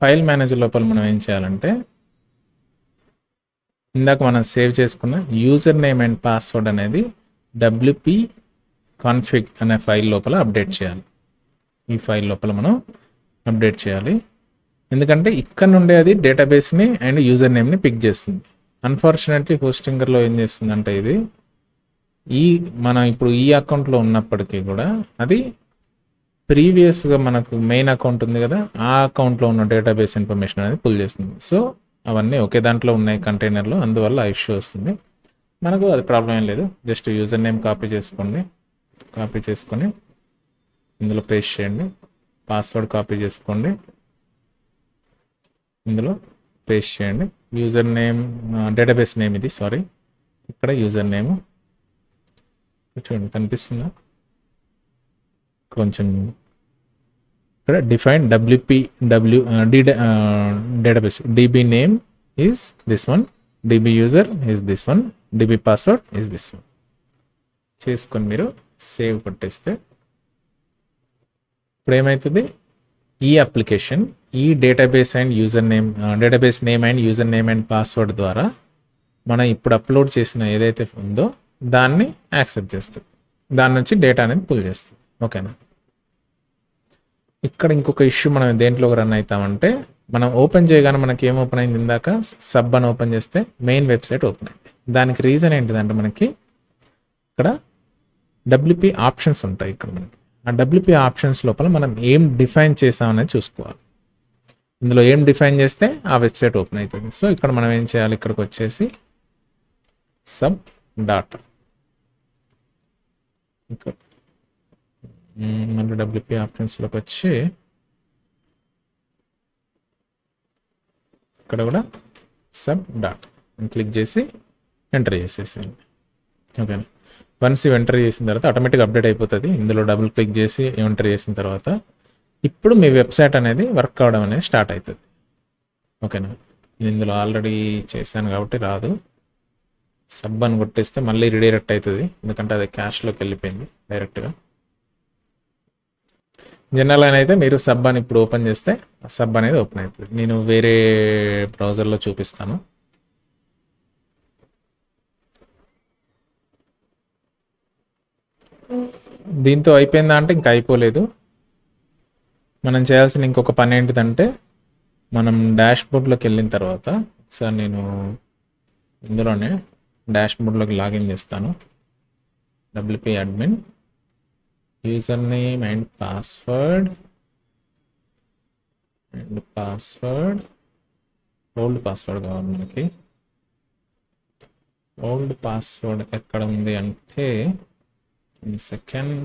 ఫైల్ మేనేజర్ లోపల మనం ఏం చేయాలంటే ఇందాక మనం సేవ్ చేసుకున్న యూజర్ నేమ్ అండ్ పాస్వర్డ్ అనేది WP config అనే ఫైల్ లోపల అప్డేట్ చేయాలి. ఈ ఫైల్ లోపల మనం అప్డేట్ చేయాలి, ఎందుకంటే ఇక్కడ నుండే అది డేటాబేస్ని అండ్ యూజర్ నేమ్ని పిక్ చేస్తుంది. అన్ఫార్చునేట్లీ హోస్టింగర్లో ఏం చేస్తుందంటే ఇది మనం ఇప్పుడు ఈ అకౌంట్లో ఉన్నప్పటికీ కూడా అది ప్రీవియస్గా మనకు మెయిన్ అకౌంట్ ఉంది కదా, ఆ అకౌంట్లో ఉన్న డేటాబేస్ ఇన్ఫర్మేషన్ అనేది పుల్ చేస్తుంది. సో అవన్నీ ఒకే దాంట్లో ఉన్నాయి కంటైనర్లో, అందువల్ల ఇష్యూ వస్తుంది. మనకు అది ప్రాబ్లం ఏం లేదు, జస్ట్ యూజర్ నేమ్ కాపీ చేసుకొని ఇందులో పేస్ట్ చేయండి, పాస్వర్డ్ కాపీ చేసుకోండి, ఇందులో పేస్ట్ చేయండి. యూజర్ నేమ్ డేటాబేస్ నేమ్ ఇది, సారీ ఇక్కడ యూజర్ నేమ్ చూడండి కనిపిస్తుందా, కొంచెం ఇక్కడ define database DB name is this one, DB user is this one, DB password is this one చేసుకొని మీరు సేవ్ కొట్టేస్తే ఇప్పుడు ఏమవుతుంది, ఈ అప్లికేషన్ ఈ database and user name, database name and user name and password ద్వారా మనం ఇప్పుడు అప్లోడ్ చేసిన ఏదైతే ఉందో దాన్ని యాక్సెప్ట్ చేస్తుంది, దాని నుంచి డేటా అనేది పుల్ చేస్తుంది. ఓకేనా. ఇక్కడ ఇంకొక ఇష్యూ మనం దేంట్లో రన్ అవుతామంటే, మనం ఓపెన్ చేయగానే మనకి ఏం ఓపెన్ అయింది, ఇందాక సబ్ అని ఓపెన్ చేస్తే మెయిన్ వెబ్సైట్ ఓపెన్ అయింది. దానికి రీజన్ ఏంటిదంటే మనకి ఇక్కడ WP ఆప్షన్స్ ఉంటాయి. ఇక్కడ మనకి ఆ WP ఆప్షన్స్ లోపల మనం ఏం డిఫైన్ చేసామనేది చూసుకోవాలి. ఇందులో ఏం డిఫైన్ చేస్తే ఆ వెబ్సైట్ ఓపెన్ అవుతుంది. సో ఇక్కడ మనం ఏం చేయాలి, ఇక్కడికి వచ్చేసి సబ్ డాటా, మళ్ళీ WP ఆప్షన్స్లోకి వచ్చి ఇక్కడ కూడా సబ్ డాటా క్లిక్ చేసి ఎంటర్ చేసేసేయండి. ఓకేనా. వన్స్ ఇవి ఎంటర్ చేసిన తర్వాత ఆటోమేటిక్గా అప్డేట్ అయిపోతుంది. ఇందులో డబుల్ క్లిక్ చేసి ఎంటర్ చేసిన తర్వాత ఇప్పుడు మీ వెబ్సైట్ అనేది వర్క్ అవడం అనేది స్టార్ట్ అవుతుంది. ఓకేనా. నేను ఇందులో ఆల్రెడీ చేశాను కాబట్టి రాదు. సబ్ అని కొట్టేస్తే మళ్ళీ రీడైరెక్ట్ అవుతుంది, ఎందుకంటే అది క్యాష్లోకి వెళ్ళిపోయింది డైరెక్ట్గా. జనరల్గా అయితే మీరు సబ్ అని ఇప్పుడు ఓపెన్ చేస్తే సబ్ అనేది ఓపెన్ అవుతుంది. నేను వేరే బ్రౌజర్లో చూపిస్తాను. దీంతో అయిపోయిందా అంటే ఇంకా అయిపోలేదు. మనం చేయాల్సిన ఇంకొక పని ఏంటిదంటే, మనం డాష్ బోర్డ్లోకి వెళ్ళిన తర్వాత సార్ నేను ఇందులోనే డాష్ బోర్డ్లోకి లాగిన్ చేస్తాను. WP admin, user name and password old password కావాలి మనకి. ఓల్డ్ పాస్వర్డ్ ఎక్కడ ఉంది అంటే సెకండ్,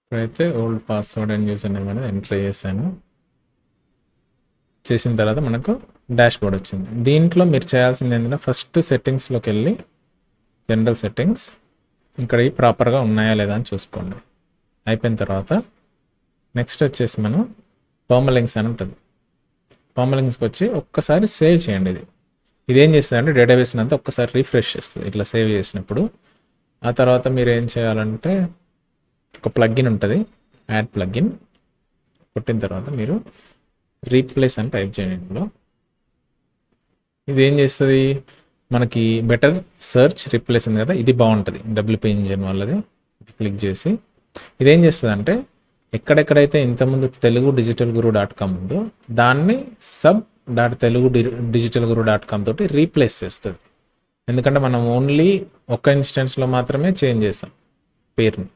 ఇప్పుడైతే old password and user name అనేది ఎంటర్ చేశాను. చేసిన తర్వాత మనకు డాష్ బోర్డ్ వచ్చింది. దీంట్లో మీరు చేయాల్సింది ఏంటంటే, ఫస్ట్ సెట్టింగ్స్లోకి వెళ్ళి జనరల్ సెట్టింగ్స్, ఇక్కడ ప్రాపర్గా ఉన్నాయా లేదా అని చూసుకోండి. అయిపోయిన తర్వాత నెక్స్ట్ వచ్చేసి మనం పర్మలింక్స్ అని ఉంటుంది. పర్మలింక్స్కి వచ్చి ఒక్కసారి సేవ్ చేయండి. ఇదేం చేస్తుంది అంటే డేటాబేస్ అంతా ఒక్కసారి రిఫ్రెష్ చేస్తుంది ఇట్లా సేవ్ చేసినప్పుడు. ఆ తర్వాత మీరు ఏం చేయాలంటే, ఒక ప్లగ్ఇన్ ఉంటుంది, యాడ్ ప్లగ్ఇన్ కొట్టిన తర్వాత మీరు రీప్లేస్ అని టైప్ చేయండి. ఇందులో ఇది ఏం చేస్తుంది, మనకి బెటర్ సెర్చ్ రీప్లేస్ ఉంది కదా, ఇది బాగుంటుంది WP ఇంజిన్ వాళ్ళది. ఇది క్లిక్ చేసి ఇదేం చేస్తుంది అంటే, ఎక్కడెక్కడైతే ఇంతకుముందు telugudigitalguru.com ఉందో దాన్ని sub.telugudigitalguru.com తోటి రీప్లేస్ చేస్తుంది. ఎందుకంటే మనం ఓన్లీ ఒక ఇన్స్టెన్స్లో మాత్రమే చేంజ్ చేస్తాం పేరుని.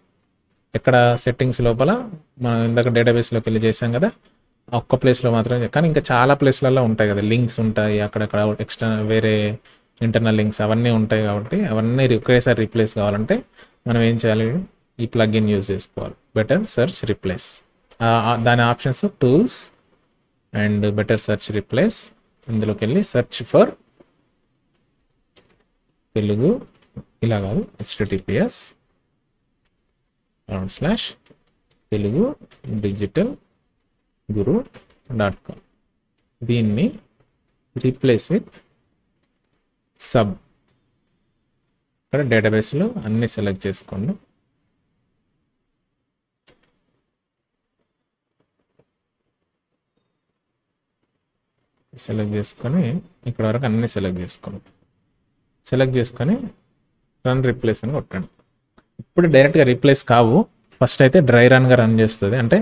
ఎక్కడ సెట్టింగ్స్ లోపల మనం ఇందాక డేటాబేస్లోకి వెళ్ళి చేసాం కదా, ఒక్క ప్లేస్లో మాత్రమే. కానీ ఇంకా చాలా ప్లేస్లలో ఉంటాయి కదా, లింక్స్ ఉంటాయి, అక్కడక్కడ ఎక్స్టర్నల్ వేరే ఇంటర్నల్ లింక్స్ అవన్నీ ఉంటాయి. కాబట్టి అవన్నీ ఒకేసారి రీప్లేస్ కావాలంటే మనం ఏం చేయాలి, ఈ ప్లగ్ఇన్ యూజ్ చేసుకోవాలి, బెటర్ సెర్చ్ రీప్లేస్. దాని options tools and better search replace. ఇందులోకి వెళ్ళి సెర్చ్ ఫర్ తెలుగు, ఇలా కాదు, https://telugudigitalguru.com. దీన్ని రీప్లేస్ విత్ సబ్. ఇక్కడ డేటాబేస్లో అన్ని సెలెక్ట్ చేసుకోండి. సెలెక్ట్ చేసుకొని ఇక్కడ వరకు అన్ని సెలెక్ట్ చేసుకోండి. సెలెక్ట్ చేసుకొని రన్ రీప్లేస్ అని కొట్టండి. ఇప్పుడు డైరెక్ట్గా రీప్లేస్ కావు, ఫస్ట్ అయితే డ్రై రన్గా రన్ చేస్తుంది, అంటే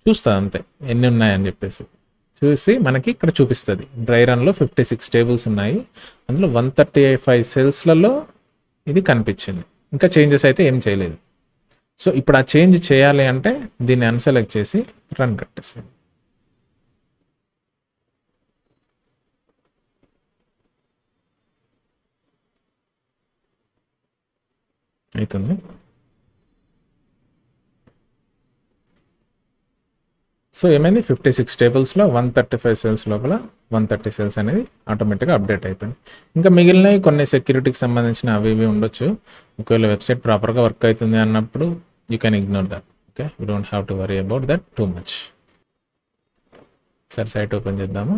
చూస్తుంది అంతే ఎన్ని ఉన్నాయని చెప్పేసి. చూసి మనకి ఇక్కడ చూపిస్తుంది డ్రై రన్లో 56 టేబుల్స్ ఉన్నాయి, అందులో 135 సెల్స్లలో ఇది కనిపించింది. ఇంకా చేంజెస్ అయితే ఏం చేయలేదు. సో ఇప్పుడు ఆ చేంజ్ చేయాలి అంటే దీన్ని అన్సెలెక్ట్ చేసి రన్ కట్టేసేయండి. అవుతుంది. సో ఏమైంది, 56 టేబుల్స్లో 135 సెల్స్ లోపల 130 సెల్స్ అనేది ఆటోమేటిక్గా అప్డేట్ అయిపోయింది. ఇంకా మిగిలినవి కొన్ని సెక్యూరిటీకి సంబంధించిన అవి ఇవి ఉండొచ్చు. ఒకవేళ వెబ్సైట్ ప్రాపర్గా వర్క్ అవుతుంది అన్నప్పుడు you can ignore that. Okay, you don't have to worry about that too much. సరే, సైట్ ఓపెన్ చేద్దాము.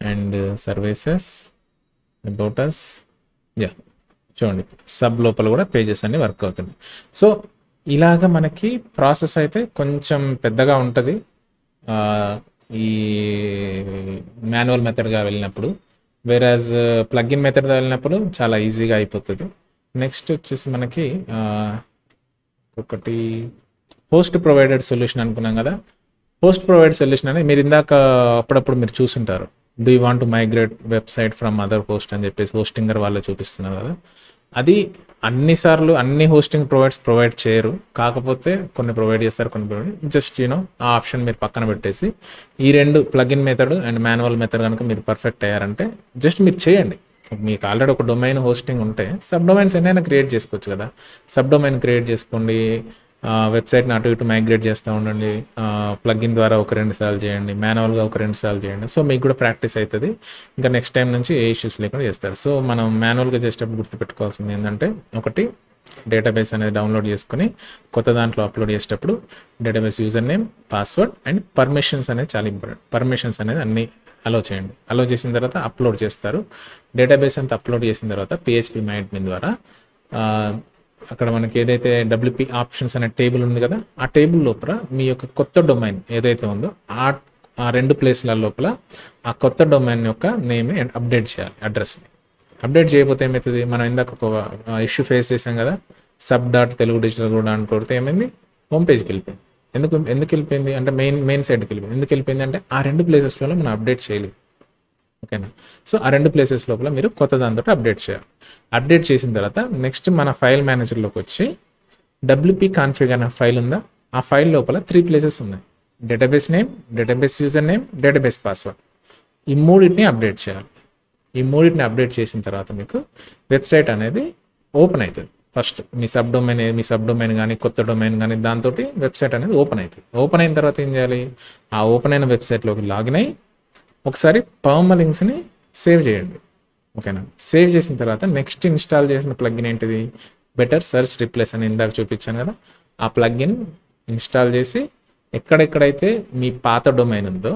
అండ్ సర్వీసెస్, అబౌట్ అస్, యా చూడండి సబ్ లోపల కూడా పేజెస్ అన్ని వర్క్ అవుతుంది. సో ఇలాగ మనకి ప్రాసెస్ అయితే కొంచెం పెద్దగా ఉంటుంది ఈ మాన్యువల్ మెథడ్గా వెళ్ళినప్పుడు, వేరాజ్ ప్లగ్ఇన్ మెథడ్గా వెళ్ళినప్పుడు చాలా ఈజీగా అయిపోతుంది. నెక్స్ట్ వచ్చేసి మనకి ఒకటి హోస్ట్ ప్రొవైడెడ్ సొల్యూషన్ అనుకున్నాం కదా. హోస్ట్ ప్రొవైడెడ్ సొల్యూషన్ అనేది మీరు ఇందాక అప్పుడప్పుడు మీరు చూసుంటారు, do you want to migrate website from other host అని చెప్పేసి హోస్టింగర్ వాళ్ళే చూపిస్తున్నారు కదా. అది అన్నిసార్లు అన్ని హోస్టింగ్ ప్రొవైడ్ చేయరు, కాకపోతే కొన్ని ప్రొవైడ్ చేస్తారు, కొన్ని ప్రొవైడ్ జస్ట్ ఆ ఆప్షన్ మీరు పక్కన పెట్టేసి ఈ రెండు plugin method and manual method కనుక మీరు పర్ఫెక్ట్ అయ్యారంటే జస్ట్ మీరు చేయండి. మీకు ఆల్రెడీ ఒక డొమైన్ హోస్టింగ్ ఉంటే సబ్ డొమైన్స్ ఎన్నైనా క్రియేట్ చేసుకోవచ్చు కదా. సబ్ డొమైన్ క్రియేట్ చేసుకోండి, వెబ్సైట్ని అటు ఇటు మైగ్రేట్ చేస్తూ ఉండండి, ప్లగిన్ ద్వారా ఒక 2 సార్లు చేయండి, మాన్యువల్గా ఒక 2 సార్లు చేయండి. సో మీకు కూడా ప్రాక్టీస్ అవుతుంది, ఇంకా నెక్స్ట్ టైం నుంచి ఏ ఇష్యూస్ లేకుండా చేస్తారు. సో మనం మాన్యువల్గా చేసేటప్పుడు గుర్తుపెట్టుకోవాల్సింది ఏంటంటే, ఒకటి డేటాబేస్ అనేది డౌన్లోడ్ చేసుకుని కొత్త దాంట్లో అప్లోడ్ చేసేటప్పుడు database user name, password and permissions అనేది చాలా ఇంపార్టెంట్. పర్మిషన్స్ అనేది అన్ని అలో చేయండి. అలో చేసిన తర్వాత అప్లోడ్ చేస్తారు. డేటాబేస్ అంతా అప్లోడ్ చేసిన తర్వాత PHP MyAdmin ద్వారా అక్కడ మనకి ఏదైతే WP ఆప్షన్స్ అనే టేబుల్ ఉంది కదా, ఆ టేబుల్ లోపల మీ యొక్క కొత్త డొమైన్ ఏదైతే ఉందో ఆ 2 ప్లేస్ల లోపల ఆ కొత్త డొమైన్ యొక్క నేమ్ని అప్డేట్ చేయాలి. అడ్రస్ని అప్డేట్ చేయకపోతే ఏమవుతుంది, మనం ఇందాక ఒక ఇష్యూ ఫేస్ చేసాం కదా, sub.telugu-digital కూడా అని కొడితే ఏమైంది, హోమ్ పేజ్కి వెళ్ళిపోయింది. ఎందుకు వెళ్ళిపోయింది అంటే మెయిన్ సైడ్కి వెళ్ళిపోయింది. ఎందుకు వెళ్ళిపోయింది అంటే ఆ 2 ప్లేసెస్లలో మనం అప్డేట్ చేయలేదు. ఓకేనా. సో ఆ 2 ప్లేసెస్ లోపల మీరు కొత్త దాంతో అప్డేట్ చేయాలి. అప్డేట్ చేసిన తర్వాత నెక్స్ట్ మన ఫైల్ మేనేజర్లోకి వచ్చి WP కాన్ఫిగ్ అనే ఫైల్ ఉందా, ఆ ఫైల్ లోపల 3 ప్లేసెస్ ఉన్నాయి, database name, database user name, database password. ఈ 3ని అప్డేట్ చేయాలి. ఈ 3ని అప్డేట్ చేసిన తర్వాత మీకు వెబ్సైట్ అనేది ఓపెన్ అవుతుంది. ఫస్ట్ మీ సబ్ డొమైన్ కానీ కొత్త డొమైన్ కానీ దాంతో వెబ్సైట్ అనేది ఓపెన్ అవుతుంది. ఓపెన్ అయిన తర్వాత ఏం చేయాలి, ఆ ఓపెన్ అయిన వెబ్సైట్లోకి లాగిన్ అయ్యి ఒకసారి పర్మలింక్స్ని సేవ్ చేయండి. ఓకేనా. సేవ్ చేసిన తర్వాత నెక్స్ట్ ఇన్స్టాల్ చేసిన ప్లగ్ఇన్ ఏంటిది, బెటర్ సెర్చ్ రీప్లేస్ అని ఇందాక చూపించాను కదా, ఆ ప్లగ్ఇన్ ఇన్స్టాల్ చేసి ఎక్కడెక్కడైతే మీ పాత డొమైన్ ఉందో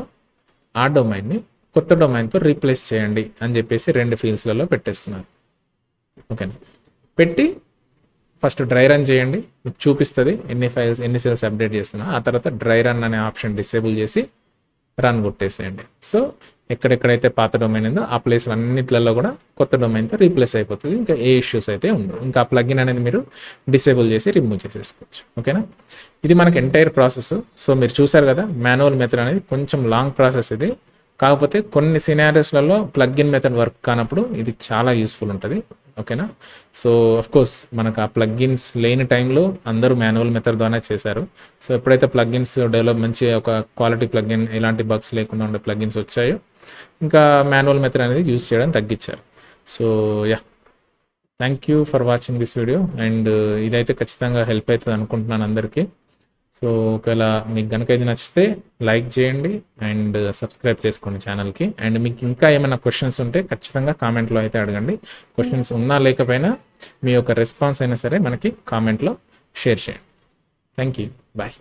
ఆ డొమైన్ని కొత్త డొమైన్తో రీప్లేస్ చేయండి అని చెప్పేసి 2 ఫీల్డ్స్లలో పెట్టేస్తున్నారు. ఓకేనా. పెట్టి ఫస్ట్ డ్రై రన్ చేయండి, మీకు చూపిస్తుంది ఎన్ని సెల్స్ అప్డేట్ చేస్తున్నా. ఆ తర్వాత డ్రై రన్ అనే ఆప్షన్ డిసేబుల్ చేసి రన్ కొట్టేసేయండి. సో ఎక్కడెక్కడైతే పాత డొమైన్ ఉందో ఆ ప్లేస్ అన్నిట్లలో కూడా కొత్త డొమైన్తో రీప్లేస్ అయిపోతుంది. ఇంకా ఏ ఇష్యూస్ అయితే ఉండవు. ఇంకా ఆ ప్లగ్ఇన్ అనేది మీరు డిసేబుల్ చేసి రిమూవ్ చేసేసుకోవచ్చు. ఓకేనా. ఇది మనకి ఎంటైర్ ప్రాసెస్. సో మీరు చూసారు కదా, మాన్యువల్ మెథడ్ అనేది కొంచెం లాంగ్ ప్రాసెస్ ఇది, కాకపోతే కొన్ని సినారియోస్లలో ప్లగ్ఇన్ మెథడ్ వర్క్ కానప్పుడు ఇది చాలా యూస్ఫుల్ ఉంటుంది. ఓకేనా. సో కోర్స్ మనకు ఆ ప్లగ్ఇన్స్ లేని టైంలో అందరూ మాన్యువల్ మెథడ్ ద్వారానే చేశారు. సో ఎప్పుడైతే ప్లగ్ఇన్స్ డెవలప్ మంచి ఒక క్వాలిటీ ప్లగ్ఇన్, ఎలాంటి బగ్స్ లేకుండా ఉండే ప్లగ్ఇన్స్ వచ్చాయో ఇంకా మాన్యువల్ మెథడ్ అనేది యూస్ చేయడం తగ్గించారు. So thank you for watching this video. And ఇదైతే ఖచ్చితంగా హెల్ప్ అవుతుంది అనుకుంటున్నాను అందరికీ. సో ఒకవేళ మీకు కనుక ఇది నచ్చితే లైక్ చేయండి అండ్ సబ్స్క్రైబ్ చేసుకోండి ఛానల్కి. అండ్ మీకు ఇంకా ఏమైనా క్వశ్చన్స్ ఉంటే ఖచ్చితంగా కామెంట్లో అయితే అడగండి. క్వశ్చన్స్ ఉన్నా లేకపోయినా మీ యొక్క రెస్పాన్స్ అయినా సరే మనకి కామెంట్లో షేర్ చేయండి. Thank you. బాయ్.